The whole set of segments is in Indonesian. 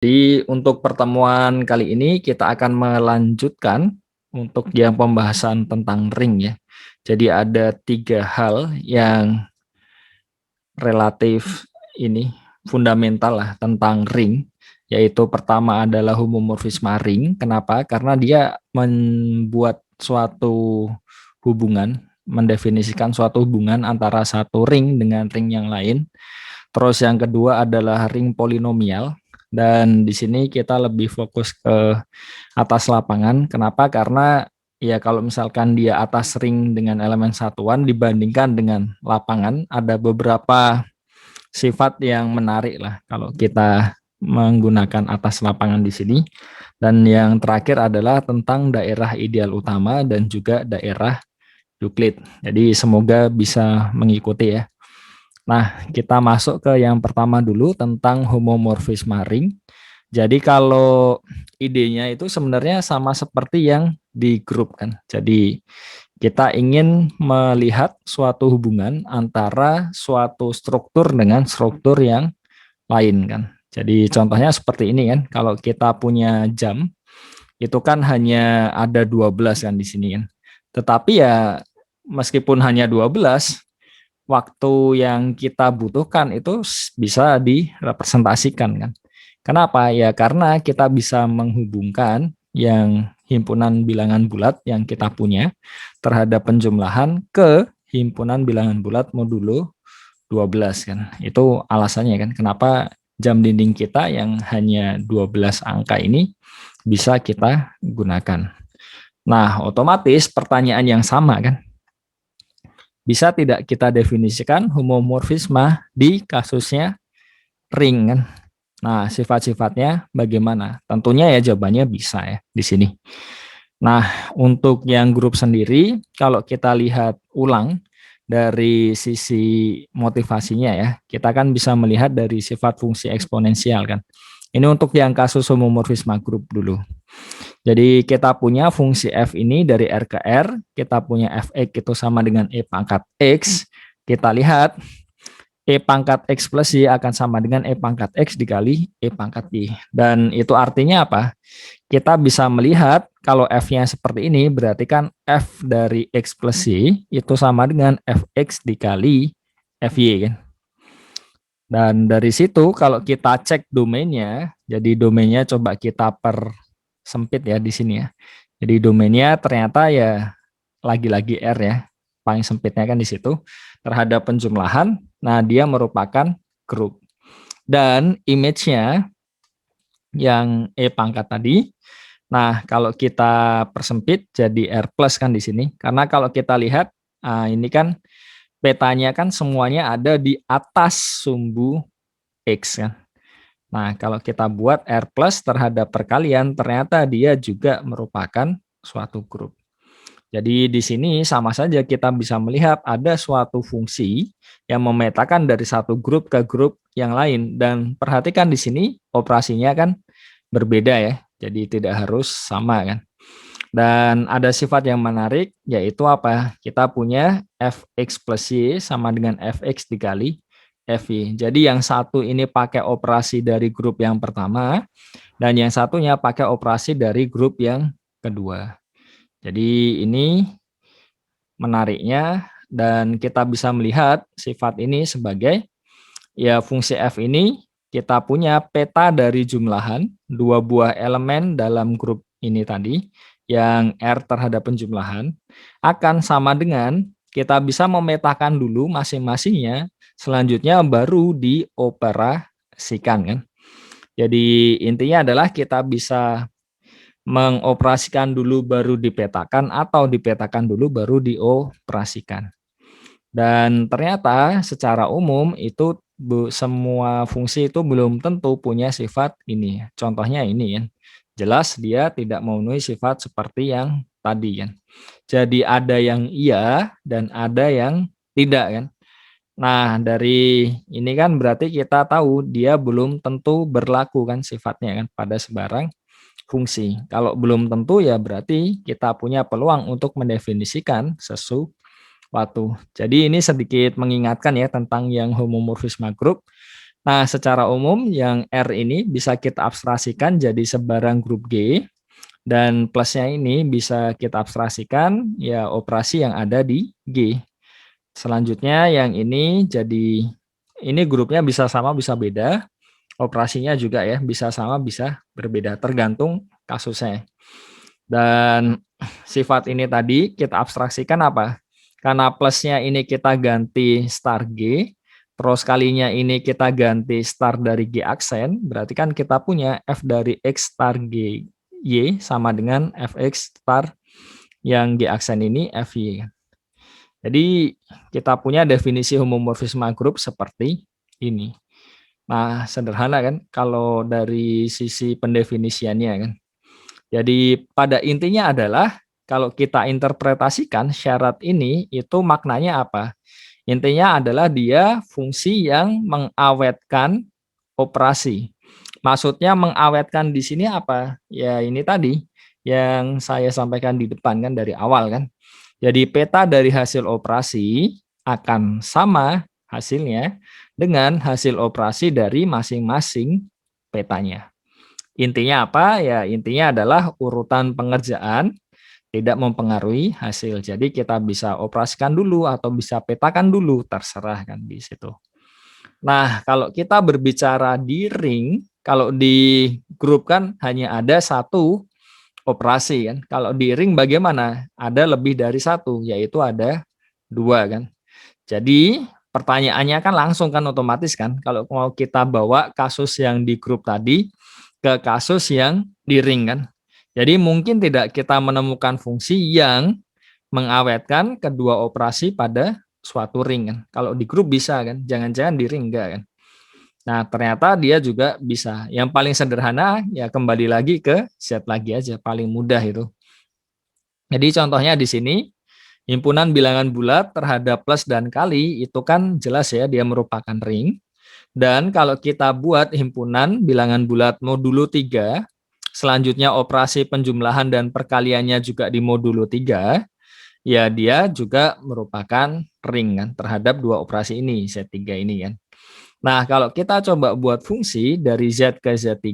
Jadi untuk pertemuan kali ini kita akan melanjutkan untuk yang pembahasan tentang ring ya. Jadi ada 3 hal yang relatif ini fundamental lah tentang ring, yaitu pertama adalah homomorfisme ring. Kenapa? Karena dia membuat suatu hubungan, mendefinisikan suatu hubungan antara satu ring dengan ring yang lain. Terus yang kedua adalah ring polinomial. Dan di sini kita lebih fokus ke atas lapangan. Kenapa? Karena ya kalau misalkan dia atas ring dengan elemen satuan dibandingkan dengan lapangan, ada beberapa sifat yang menarik lah kalau kita menggunakan atas lapangan di sini. Dan yang terakhir adalah tentang daerah ideal utama dan juga daerah Euclid. Jadi semoga bisa mengikuti ya. Nah, kita masuk ke yang pertama dulu tentang homomorfisme ring. Jadi kalau idenya itu sebenarnya sama seperti yang di grup kan. Jadi kita ingin melihat suatu hubungan antara suatu struktur dengan struktur yang lain kan. Jadi contohnya seperti ini kan. Kalau kita punya jam itu kan hanya ada 12 kan di sini kan. Tetapi ya meskipun hanya 12, waktu yang kita butuhkan itu bisa direpresentasikan kan. Kenapa? Ya karena kita bisa menghubungkan yang himpunan bilangan bulat yang kita punya terhadap penjumlahan ke himpunan bilangan bulat modulo 12 kan. Itu alasannya kan kenapa jam dinding kita yang hanya 12 angka ini bisa kita gunakan. Nah, otomatis pertanyaan yang sama kan, bisa tidak kita definisikan homomorfisme di kasusnya ring kan? Nah, sifat-sifatnya bagaimana? Tentunya ya jawabannya bisa ya di sini. Nah, untuk yang grup sendiri, kalau kita lihat ulang dari sisi motivasinya ya, kita kan bisa melihat dari sifat fungsi eksponensial kan. Ini untuk yang kasus homomorfisme grup dulu. Jadi kita punya fungsi f ini dari R ke R, kita punya fx itu sama dengan E pangkat X. Kita lihat E pangkat X plus Y akan sama dengan E pangkat X dikali E pangkat Y. Dan itu artinya apa? Kita bisa melihat kalau F-nya seperti ini, berarti kan F dari X plus Y itu sama dengan Fx dikali Fy kan. Dan dari situ kalau kita cek domainnya, jadi domainnya coba kita persempit ya di sini ya. Jadi domainnya ternyata ya lagi-lagi R ya, paling sempitnya kan di situ terhadap penjumlahan. Nah, dia merupakan grup. Dan image-nya yang E pangkat tadi. Nah, kalau kita persempit jadi R plus kan di sini. Karena kalau kita lihat, ini kan petanya kan semuanya ada di atas sumbu X kan. Nah, kalau kita buat R plus terhadap perkalian, ternyata dia juga merupakan suatu grup. Jadi di sini sama saja kita bisa melihat ada suatu fungsi yang memetakan dari satu grup ke grup yang lain. Dan perhatikan di sini operasinya kan berbeda ya. Jadi tidak harus sama kan. Dan ada sifat yang menarik yaitu apa? Kita punya fx plus y sama dengan fx dikali fy. Jadi yang satu ini pakai operasi dari grup yang pertama dan yang satunya pakai operasi dari grup yang kedua. Jadi ini menariknya dan kita bisa melihat sifat ini sebagai ya fungsi f ini kita punya peta dari jumlahan dua buah elemen dalam grup ini tadi yang R terhadap penjumlahan akan sama dengan kita bisa memetakan dulu masing-masingnya, selanjutnya baru dioperasikan kan. Jadi intinya adalah kita bisa mengoperasikan dulu baru dipetakan atau dipetakan dulu baru dioperasikan. Dan ternyata secara umum itu semua fungsi itu belum tentu punya sifat ini. Contohnya ini kan. Jelas dia tidak memenuhi sifat seperti yang tadi kan. Jadi ada yang iya dan ada yang tidak kan. Nah, dari ini kan berarti kita tahu dia belum tentu berlaku kan sifatnya kan pada sebarang fungsi. Kalau belum tentu ya berarti kita punya peluang untuk mendefinisikan sesuatu. Jadi ini sedikit mengingatkan ya tentang yang homomorfisme grup. Nah, secara umum yang R ini bisa kita abstraksikan jadi sebarang grup G, dan plusnya ini bisa kita abstraksikan ya operasi yang ada di G. Selanjutnya yang ini jadi ini grupnya bisa sama bisa beda, operasinya juga ya bisa sama bisa berbeda tergantung kasusnya. Dan sifat ini tadi kita abstraksikan apa? Karena plusnya ini kita ganti star G, terus kalinya ini kita ganti star dari G aksen, berarti kan kita punya F dari X star G Y sama dengan Fx star yang G aksen ini Fy. Jadi kita punya definisi homomorfisme grup seperti ini. Nah, sederhana kan kalau dari sisi pendefinisiannya kan. Jadi pada intinya adalah kalau kita interpretasikan syarat ini itu maknanya apa? Intinya adalah dia fungsi yang mengawetkan operasi. Maksudnya mengawetkan di sini apa? Ya ini tadi yang saya sampaikan di depan kan dari awal kan. Jadi peta dari hasil operasi akan sama hasilnya dengan hasil operasi dari masing-masing petanya. Intinya apa? Ya intinya adalah urutan pengerjaan tidak mempengaruhi hasil. Jadi kita bisa operasikan dulu atau bisa petakan dulu, terserah kan di situ. Nah, kalau kita berbicara di ring, kalau di grup kan hanya ada satu operasi kan. Kalau di ring bagaimana? Ada lebih dari satu, yaitu ada dua kan. Jadi pertanyaannya kan langsung kan otomatis kan. Kalau mau kita bawa kasus yang di grup tadi ke kasus yang di ring kan. Jadi mungkin tidak kita menemukan fungsi yang mengawetkan kedua operasi pada suatu ring kan. Kalau di grup bisa kan, jangan-jangan di ring enggak kan. Nah, ternyata dia juga bisa. Yang paling sederhana ya kembali lagi ke Z lagi aja, paling mudah itu. Jadi contohnya di sini himpunan bilangan bulat terhadap plus dan kali itu kan jelas ya dia merupakan ring. Dan kalau kita buat himpunan bilangan bulat modulo 3, selanjutnya operasi penjumlahan dan perkaliannya juga di modulo 3, ya dia juga merupakan ring kan terhadap dua operasi ini, Z3 ini kan. Nah, kalau kita coba buat fungsi dari Z ke Z3,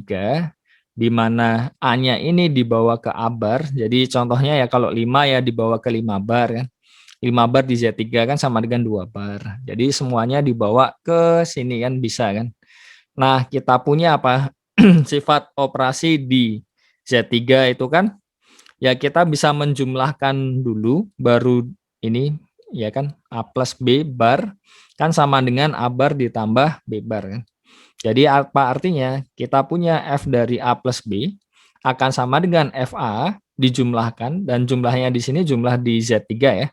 di mana A-nya ini dibawa ke A bar, jadi contohnya ya kalau 5 ya dibawa ke 5 bar kan. 5 bar di Z3 kan sama dengan 2 bar. Jadi semuanya dibawa ke sini kan bisa kan. Nah, kita punya apa? Sifat operasi di Z3 itu kan ya kita bisa menjumlahkan dulu baru ini ya kan A plus B bar kan sama dengan A bar ditambah B bar kan. Jadi apa artinya? Kita punya F dari A plus B akan sama dengan FA dijumlahkan dan jumlahnya di sini jumlah di Z3 ya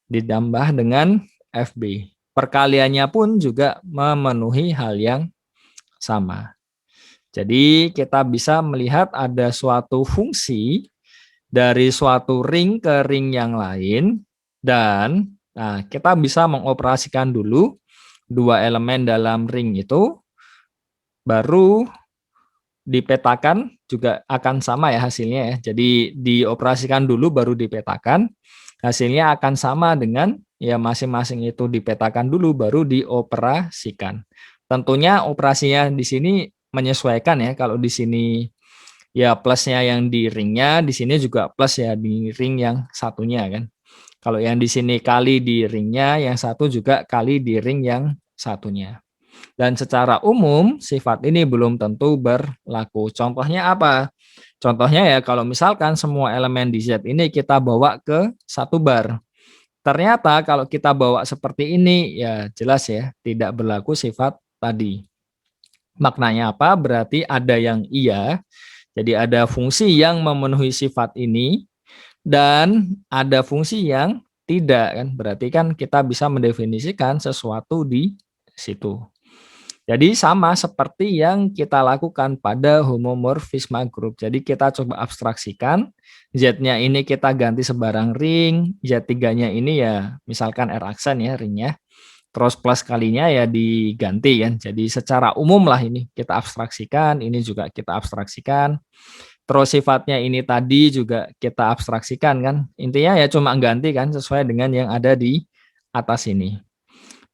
ditambah dengan FB. Perkaliannya pun juga memenuhi hal yang sama. Jadi kita bisa melihat ada suatu fungsi dari suatu ring ke ring yang lain dan nah, kita bisa mengoperasikan dulu dua elemen dalam ring itu baru dipetakan juga akan sama ya hasilnya ya. Jadi dioperasikan dulu baru dipetakan. Hasilnya akan sama dengan ya masing-masing itu dipetakan dulu baru dioperasikan. Tentunya operasinya di sini menyesuaikan ya. Kalau di sini ya plusnya yang di ringnya, di sini juga plus ya di ring yang satunya kan. Kalau yang di sini kali di ringnya, yang satu juga kali di ring yang satunya. Dan secara umum sifat ini belum tentu berlaku. Contohnya apa? Contohnya ya kalau misalkan semua elemen di Z ini kita bawa ke satu bar. Ternyata kalau kita bawa seperti ini ya jelas ya tidak berlaku sifat tadi. Maknanya apa? Berarti ada yang iya. Jadi ada fungsi yang memenuhi sifat ini dan ada fungsi yang tidak kan. Berarti kan kita bisa mendefinisikan sesuatu di situ. Jadi sama seperti yang kita lakukan pada homomorfisme grup. Jadi kita coba abstraksikan, Z-nya ini kita ganti sebarang ring, Z3-nya ini ya misalkan R aksen ya ringnya, terus plus kalinya ya diganti kan. Jadi secara umum lah ini kita abstraksikan, ini juga kita abstraksikan. Terus sifatnya ini tadi juga kita abstraksikan kan. Intinya ya cuma ganti kan sesuai dengan yang ada di atas ini.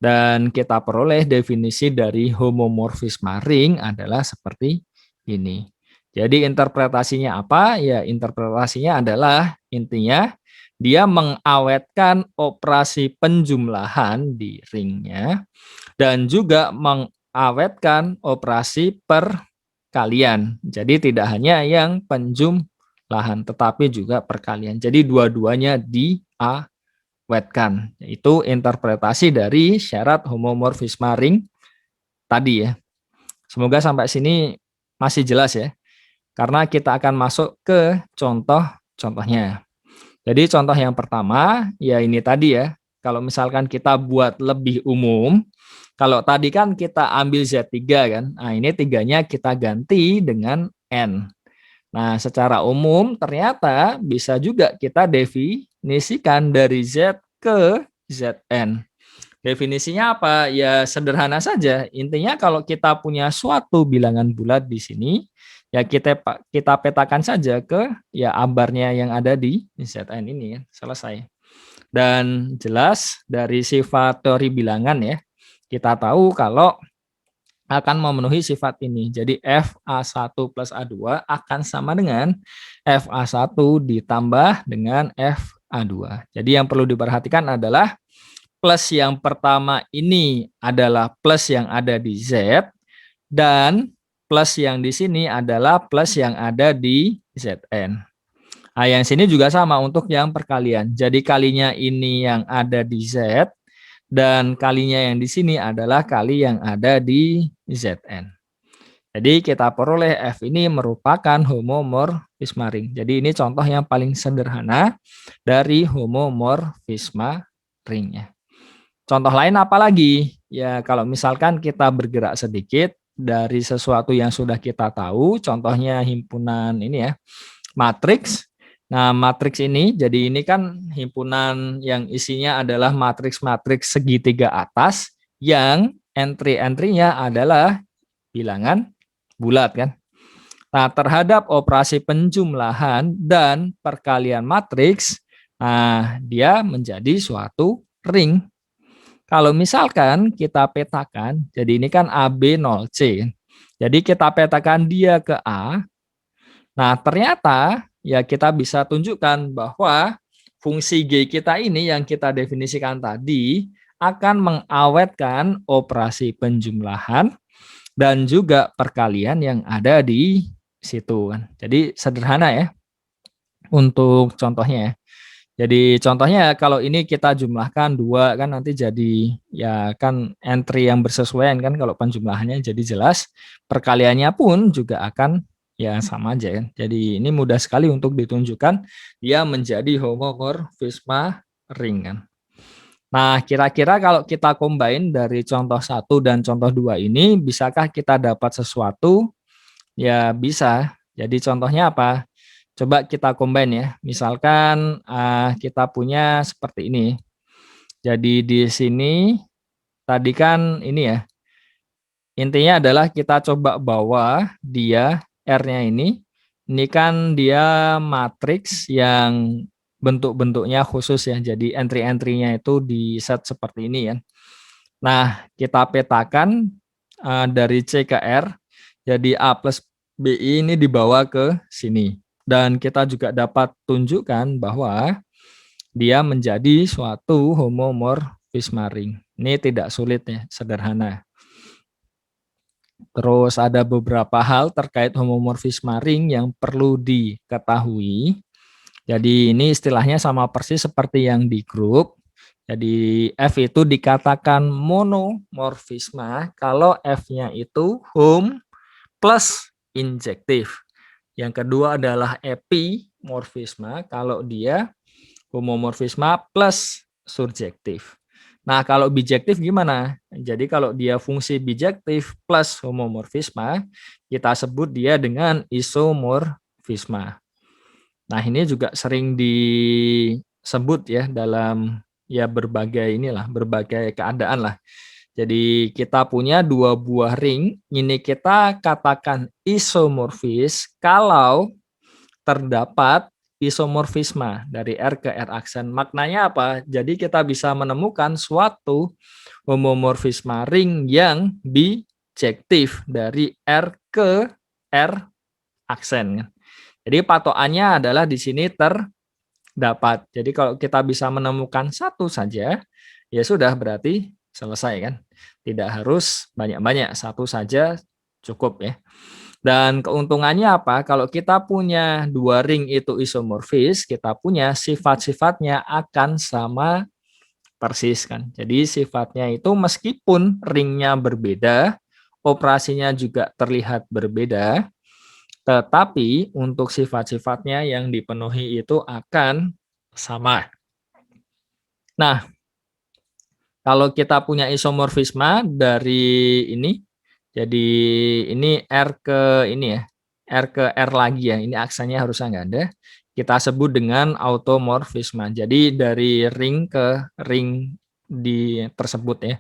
Dan kita peroleh definisi dari homomorfisme ring adalah seperti ini. Jadi interpretasinya apa? Ya interpretasinya adalah intinya dia mengawetkan operasi penjumlahan di ringnya dan juga mengawetkan operasi perkalian. Jadi tidak hanya yang penjumlahan tetapi juga perkalian. Jadi dua-duanya diawetkan. Itu interpretasi dari syarat homomorfisme ring tadi ya. Semoga sampai sini masih jelas ya. Karena kita akan masuk ke contoh-contohnya. Jadi contoh yang pertama, ya ini tadi ya. Kalau misalkan kita buat lebih umum, kalau tadi kan kita ambil Z3 kan. Nah, ini tiganya kita ganti dengan N. Nah, secara umum ternyata bisa juga kita definisikan dari Z ke Zn. Definisinya apa? Ya sederhana saja. Intinya kalau kita punya suatu bilangan bulat di sini, ya kita petakan saja ke ya ambarnya yang ada di Zn ini ya. Selesai. Dan jelas dari sifat teori bilangan ya, kita tahu kalau akan memenuhi sifat ini. Jadi FA1 plus A2 akan sama dengan FA1 ditambah dengan FA2. Jadi yang perlu diperhatikan adalah plus yang pertama ini adalah plus yang ada di Z dan plus yang di sini adalah plus yang ada di Zn. Nah, yang sini juga sama untuk yang perkalian. Jadi kalinya ini yang ada di Z dan kalinya yang di sini adalah kali yang ada di Zn. Jadi kita peroleh F ini merupakan homomorfisme ring. Jadi ini contoh yang paling sederhana dari homomorfisme ringnya. Contoh lain apa lagi? Ya kalau misalkan kita bergerak sedikit dari sesuatu yang sudah kita tahu, contohnya himpunan ini ya, matriks. Nah, matriks ini, jadi ini kan himpunan yang isinya adalah matriks-matriks segitiga atas yang entry-entry-nya adalah bilangan bulat kan. Nah, terhadap operasi penjumlahan dan perkalian matriks, nah dia menjadi suatu ring. Kalau misalkan kita petakan, jadi ini kan AB0C. Jadi kita petakan dia ke A. Nah, ternyata ya kita bisa tunjukkan bahwa fungsi G kita ini yang kita definisikan tadi akan mengawetkan operasi penjumlahan dan juga perkalian yang ada di situ kan. Jadi sederhana ya untuk contohnya ya. Jadi contohnya kalau ini kita jumlahkan 2 kan nanti jadi ya kan entry yang bersesuaian kan kalau penjumlahannya jadi jelas. Perkaliannya pun juga akan ya sama aja kan. Jadi ini mudah sekali untuk ditunjukkan dia menjadi homomorfisme ring kan. Nah, kira-kira kalau kita combine dari contoh 1 dan contoh 2 ini bisakah kita dapat sesuatu? Ya bisa. Jadi contohnya apa? Coba kita combine ya. Misalkan kita punya seperti ini. Jadi di sini tadi kan ini ya. Intinya adalah kita coba bawa dia R-nya ini. Ini kan dia matriks yang bentuk-bentuknya khusus ya. Jadi entry-entry-nya itu di set seperti ini ya. Nah, kita petakan dari C ke R. Jadi A plus BI ini dibawa ke sini. Dan kita juga dapat tunjukkan bahwa dia menjadi suatu homomorfisme ring. Ini tidak sulit ya, sederhana. Terus ada beberapa hal terkait homomorfisme ring yang perlu diketahui. Jadi ini istilahnya sama persis seperti yang di grup. Jadi F itu dikatakan monomorfisme kalau F-nya itu home plus injektif. Yang kedua adalah epimorfisme kalau dia homomorfisme plus surjektif. Nah, kalau bijektif gimana? Jadi kalau dia fungsi bijektif plus homomorfisme, kita sebut dia dengan isomorfisme. Nah, ini juga sering disebut ya dalam ya berbagai keadaan lah. Jadi kita punya dua buah ring, ini kita katakan isomorfis kalau terdapat isomorfisme dari R ke R aksen. Maknanya apa? Jadi kita bisa menemukan suatu homomorfisme ring yang bijektif dari R ke R aksen. Jadi patokannya adalah di sini terdapat. Jadi kalau kita bisa menemukan satu saja, ya sudah berarti selesai kan. Tidak harus banyak-banyak, satu saja cukup ya. Dan keuntungannya apa? Kalau kita punya dua ring itu isomorfis, kita punya sifat-sifatnya akan sama persis kan. Jadi sifatnya itu meskipun ringnya berbeda, operasinya juga terlihat berbeda, tetapi untuk sifat-sifatnya yang dipenuhi itu akan sama. Nah, kalau kita punya isomorfisme dari ini, jadi ini R ke ini ya, R ke R lagi ya, ini aksennya harusnya nggak ada. Kita sebut dengan automorfisme. Jadi dari ring ke ring di tersebut ya,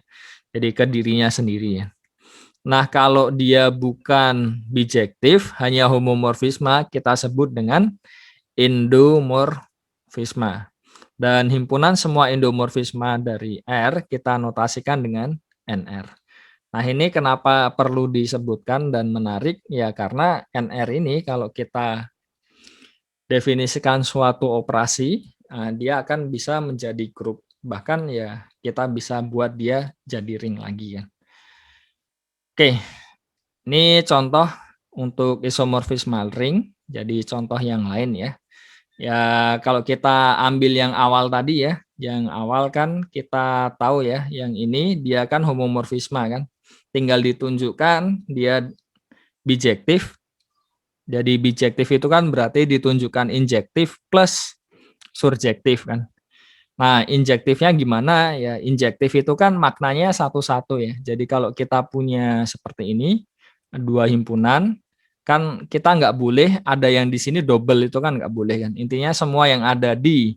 jadi ke dirinya sendiri ya. Nah, kalau dia bukan bijektif, hanya homomorfisme, kita sebut dengan endomorfisme. Dan himpunan semua endomorfisme dari R kita notasikan dengan NR. Nah, ini kenapa perlu disebutkan dan menarik? Ya, karena NR ini kalau kita definisikan suatu operasi, dia akan bisa menjadi grup. Bahkan ya kita bisa buat dia jadi ring lagi ya. Oke, ini contoh untuk isomorfisme ring, jadi contoh yang lain ya. Ya, kalau kita ambil yang awal tadi ya, yang awal kan kita tahu ya, yang ini dia kan homomorfisme kan. Tinggal ditunjukkan dia bijektif. Jadi bijektif itu kan berarti ditunjukkan injektif plus surjektif kan. Nah, injektifnya gimana? Ya, injektif itu kan maknanya satu-satu ya. Jadi kalau kita punya seperti ini, dua himpunan, kan kita nggak boleh ada yang di sini double itu kan nggak boleh kan. Intinya semua yang ada di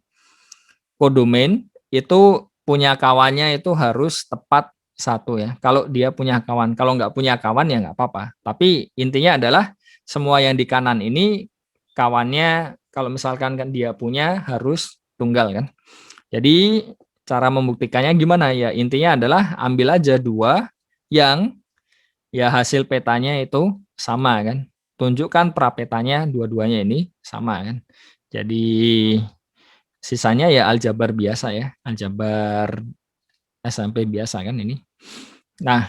kodomain itu punya kawannya itu harus tepat satu ya. Kalau dia punya kawan, kalau nggak punya kawan ya nggak apa-apa. Tapi intinya adalah semua yang di kanan ini kawannya kalau misalkan kan dia punya harus tunggal kan. Jadi cara membuktikannya gimana ya? Intinya adalah ambil aja dua yang ya hasil petanya itu sama kan. Tunjukkan prapetanya dua-duanya ini sama kan. Jadi sisanya ya aljabar biasa ya, aljabar SMP biasa kan ini. Nah,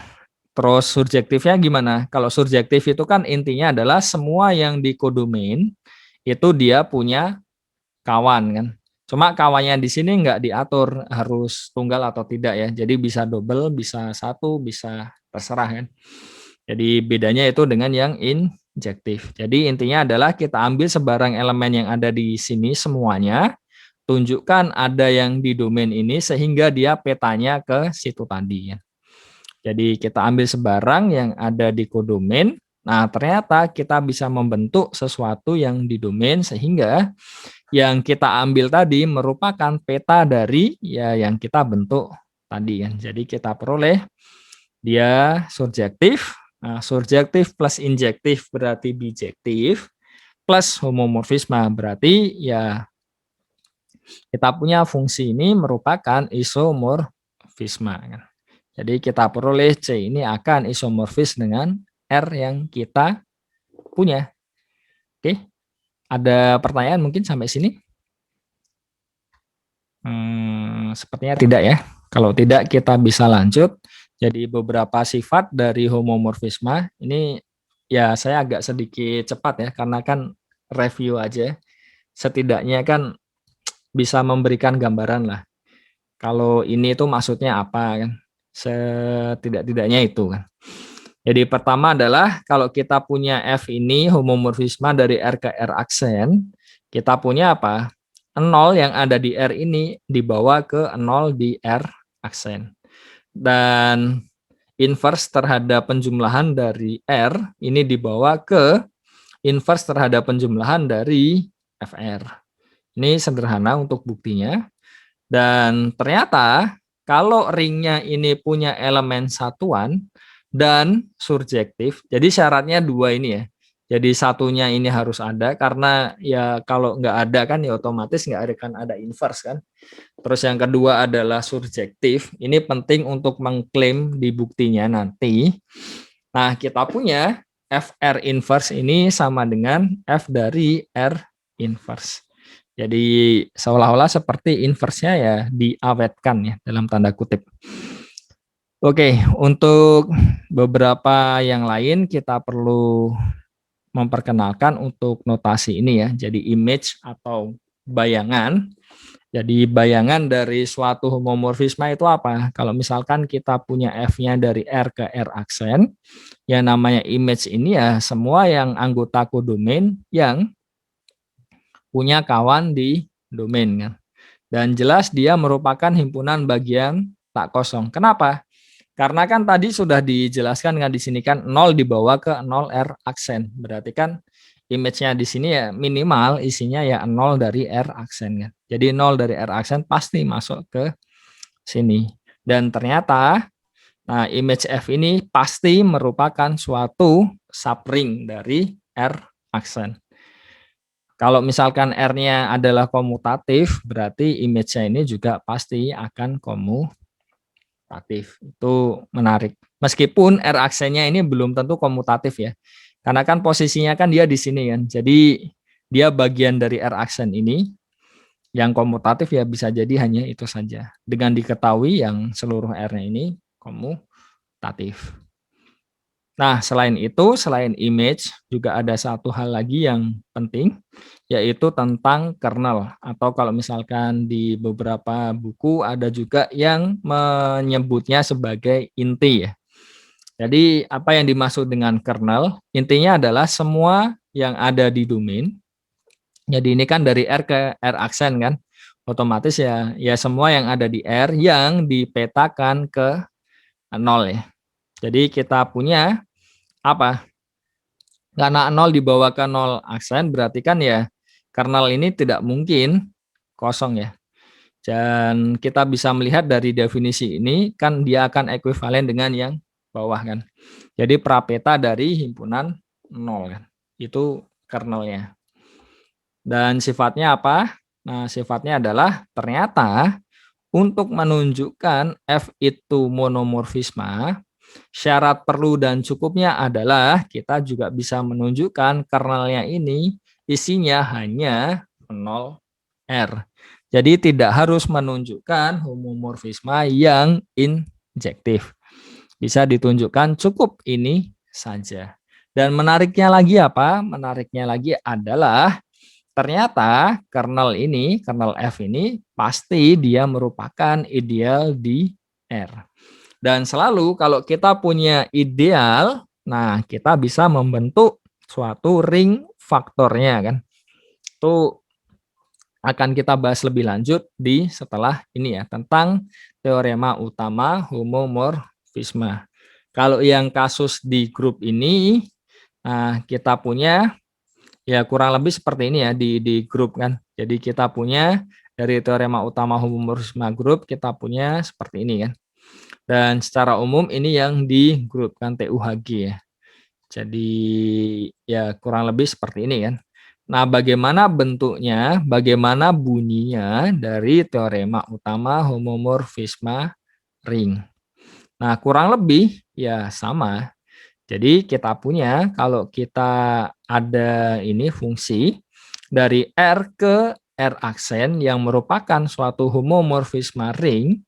terus surjektifnya gimana? Kalau surjektif itu kan intinya adalah semua yang di kodomain itu dia punya kawan kan. Cuma kawannya di sini nggak diatur harus tunggal atau tidak ya. Jadi bisa double, bisa satu, bisa terserah kan. Jadi bedanya itu dengan yang injektif. Jadi intinya adalah kita ambil sebarang elemen yang ada di sini semuanya, tunjukkan ada yang di domain ini sehingga dia petanya ke situ tadi ya. Jadi kita ambil sebarang yang ada di kodomain. Nah, ternyata kita bisa membentuk sesuatu yang di domain sehingga yang kita ambil tadi merupakan peta dari ya yang kita bentuk tadi kan. Jadi kita peroleh dia surjektif. Nah, surjektif plus injektif berarti bijektif plus homomorfisme berarti ya kita punya fungsi ini merupakan isomorfisme kan. Jadi kita peroleh C ini akan isomorfis dengan R yang kita punya. Oke, ada pertanyaan mungkin sampai sini? Sepertinya tidak ya. Kalau tidak kita bisa lanjut. Jadi beberapa sifat dari homomorfisme ini ya saya agak sedikit cepat ya karena kan review aja. Setidaknya kan bisa memberikan gambaran lah. Kalau ini itu maksudnya apa kan? Setidak-tidaknya itu kan. Jadi pertama adalah kalau kita punya F ini homomorfisme dari R ke R aksen, kita punya apa? 0 yang ada di R ini dibawa ke 0 di R aksen. Dan inverse terhadap penjumlahan dari R ini dibawa ke inverse terhadap penjumlahan dari FR. Ini sederhana untuk buktinya. Dan ternyata kalau ringnya ini punya elemen satuan dan surjektif, jadi syaratnya dua ini ya. Jadi satunya ini harus ada karena ya kalau nggak ada kan ya otomatis nggak akan ada inverse kan. Terus yang kedua adalah surjektif. Ini penting untuk mengklaim di buktinya nanti. Nah, kita punya FR inverse ini sama dengan F dari R inverse. Jadi seolah-olah seperti inverse-nya ya diawetkan ya dalam tanda kutip. Oke, untuk beberapa yang lain kita perlu memperkenalkan untuk notasi ini ya. Jadi image atau bayangan. Jadi bayangan dari suatu homomorfisme itu apa? Kalau misalkan kita punya F-nya dari R ke R aksen, yang namanya image ini ya semua yang anggota kodomain yang punya kawan di domain kan. Dan jelas dia merupakan himpunan bagian tak kosong. Kenapa? Karena kan tadi sudah dijelaskan kan di sini kan 0 dibawa ke 0 R aksen. Berarti kan image-nya di sini ya minimal isinya ya 0 dari R aksen kan. Jadi 0 dari R aksen pasti masuk ke sini. Dan ternyata nah image F ini pasti merupakan suatu subring dari R aksen. Kalau misalkan R-nya adalah komutatif, berarti image-nya ini juga pasti akan komutatif. Itu menarik. Meskipun R aksennya ini belum tentu komutatif ya. Karena kan posisinya kan dia di sini kan. Jadi dia bagian dari R aksen ini. Yang komutatif ya bisa jadi hanya itu saja. Dengan diketahui yang seluruh R-nya ini komutatif. Nah, selain itu, selain image, juga ada satu hal lagi yang penting, yaitu tentang kernel. Atau kalau misalkan di beberapa buku ada juga yang menyebutnya sebagai inti ya. Jadi apa yang dimaksud dengan kernel? Intinya adalah semua yang ada di domain. Jadi ini kan dari R ke R aksen kan. Otomatis ya semua yang ada di R yang dipetakan ke 0 ya. Jadi kita punya apa? Karena 0 dibawa ke 0 aksen berarti kan ya kernel ini tidak mungkin kosong ya. Dan kita bisa melihat dari definisi ini kan dia akan ekuivalen dengan yang bawah kan. Jadi prapeta dari himpunan 0 kan. Itu kernelnya. Dan sifatnya apa? Nah, sifatnya adalah ternyata untuk menunjukkan F itu monomorfisme, syarat perlu dan cukupnya adalah kita juga bisa menunjukkan kernelnya ini isinya hanya 0 R. Jadi tidak harus menunjukkan homomorfisme yang injektif. Bisa ditunjukkan cukup ini saja. Dan menariknya lagi apa? Menariknya lagi adalah ternyata kernel ini, kernel F ini pasti dia merupakan ideal di R. Dan selalu kalau kita punya ideal, nah kita bisa membentuk suatu ring faktornya kan. Itu akan kita bahas lebih lanjut di setelah ini ya tentang teorema utama homomorfisme. Kalau yang kasus di grup ini, nah kita punya ya kurang lebih seperti ini ya di grup kan. Jadi kita punya dari teorema utama homomorfisme grup kita punya seperti ini kan. Dan secara umum ini yang di grup kan TUHG ya. Jadi ya kurang lebih seperti ini kan. Nah, bagaimana bentuknya, bagaimana bunyinya dari teorema utama homomorfisme ring. Nah, kurang lebih ya sama. Jadi kita punya kalau kita ada ini fungsi dari R ke R aksen yang merupakan suatu homomorfisme ring.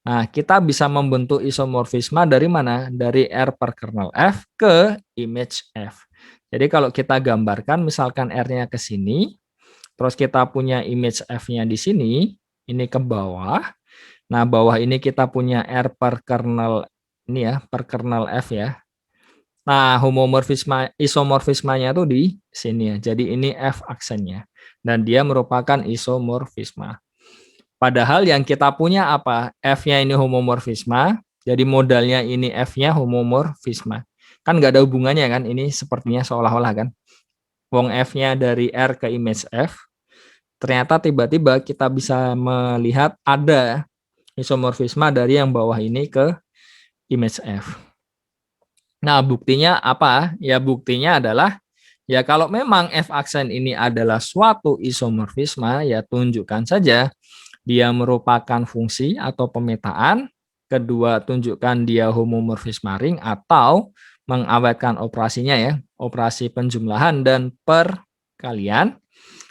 Nah, kita bisa membentuk isomorfisme dari mana? Dari R per kernel F ke image F. Jadi kalau kita gambarkan misalkan R-nya ke sini, terus kita punya image F-nya di sini, ini ke bawah. Nah, bawah ini kita punya R per kernel ini ya, per kernel F ya. Nah, homomorfisme isomorfismenya tuh di sini ya. Jadi ini F aksennya dan dia merupakan isomorfisme. Padahal yang kita punya apa? F-nya ini homomorfisme, jadi modalnya ini F-nya homomorfisme. Kan nggak ada hubungannya kan, ini sepertinya seolah-olah kan. Wong F-nya dari R ke image F, ternyata tiba-tiba kita bisa melihat ada isomorfisme dari yang bawah ini ke image F. Nah, buktinya apa? Ya buktinya adalah Ya kalau memang F aksen ini adalah suatu isomorfisme, ya tunjukkan saja dia merupakan fungsi atau pemetaan. Kedua, tunjukkan dia homomorfisme ring atau mengawetkan operasinya ya, operasi penjumlahan dan perkalian.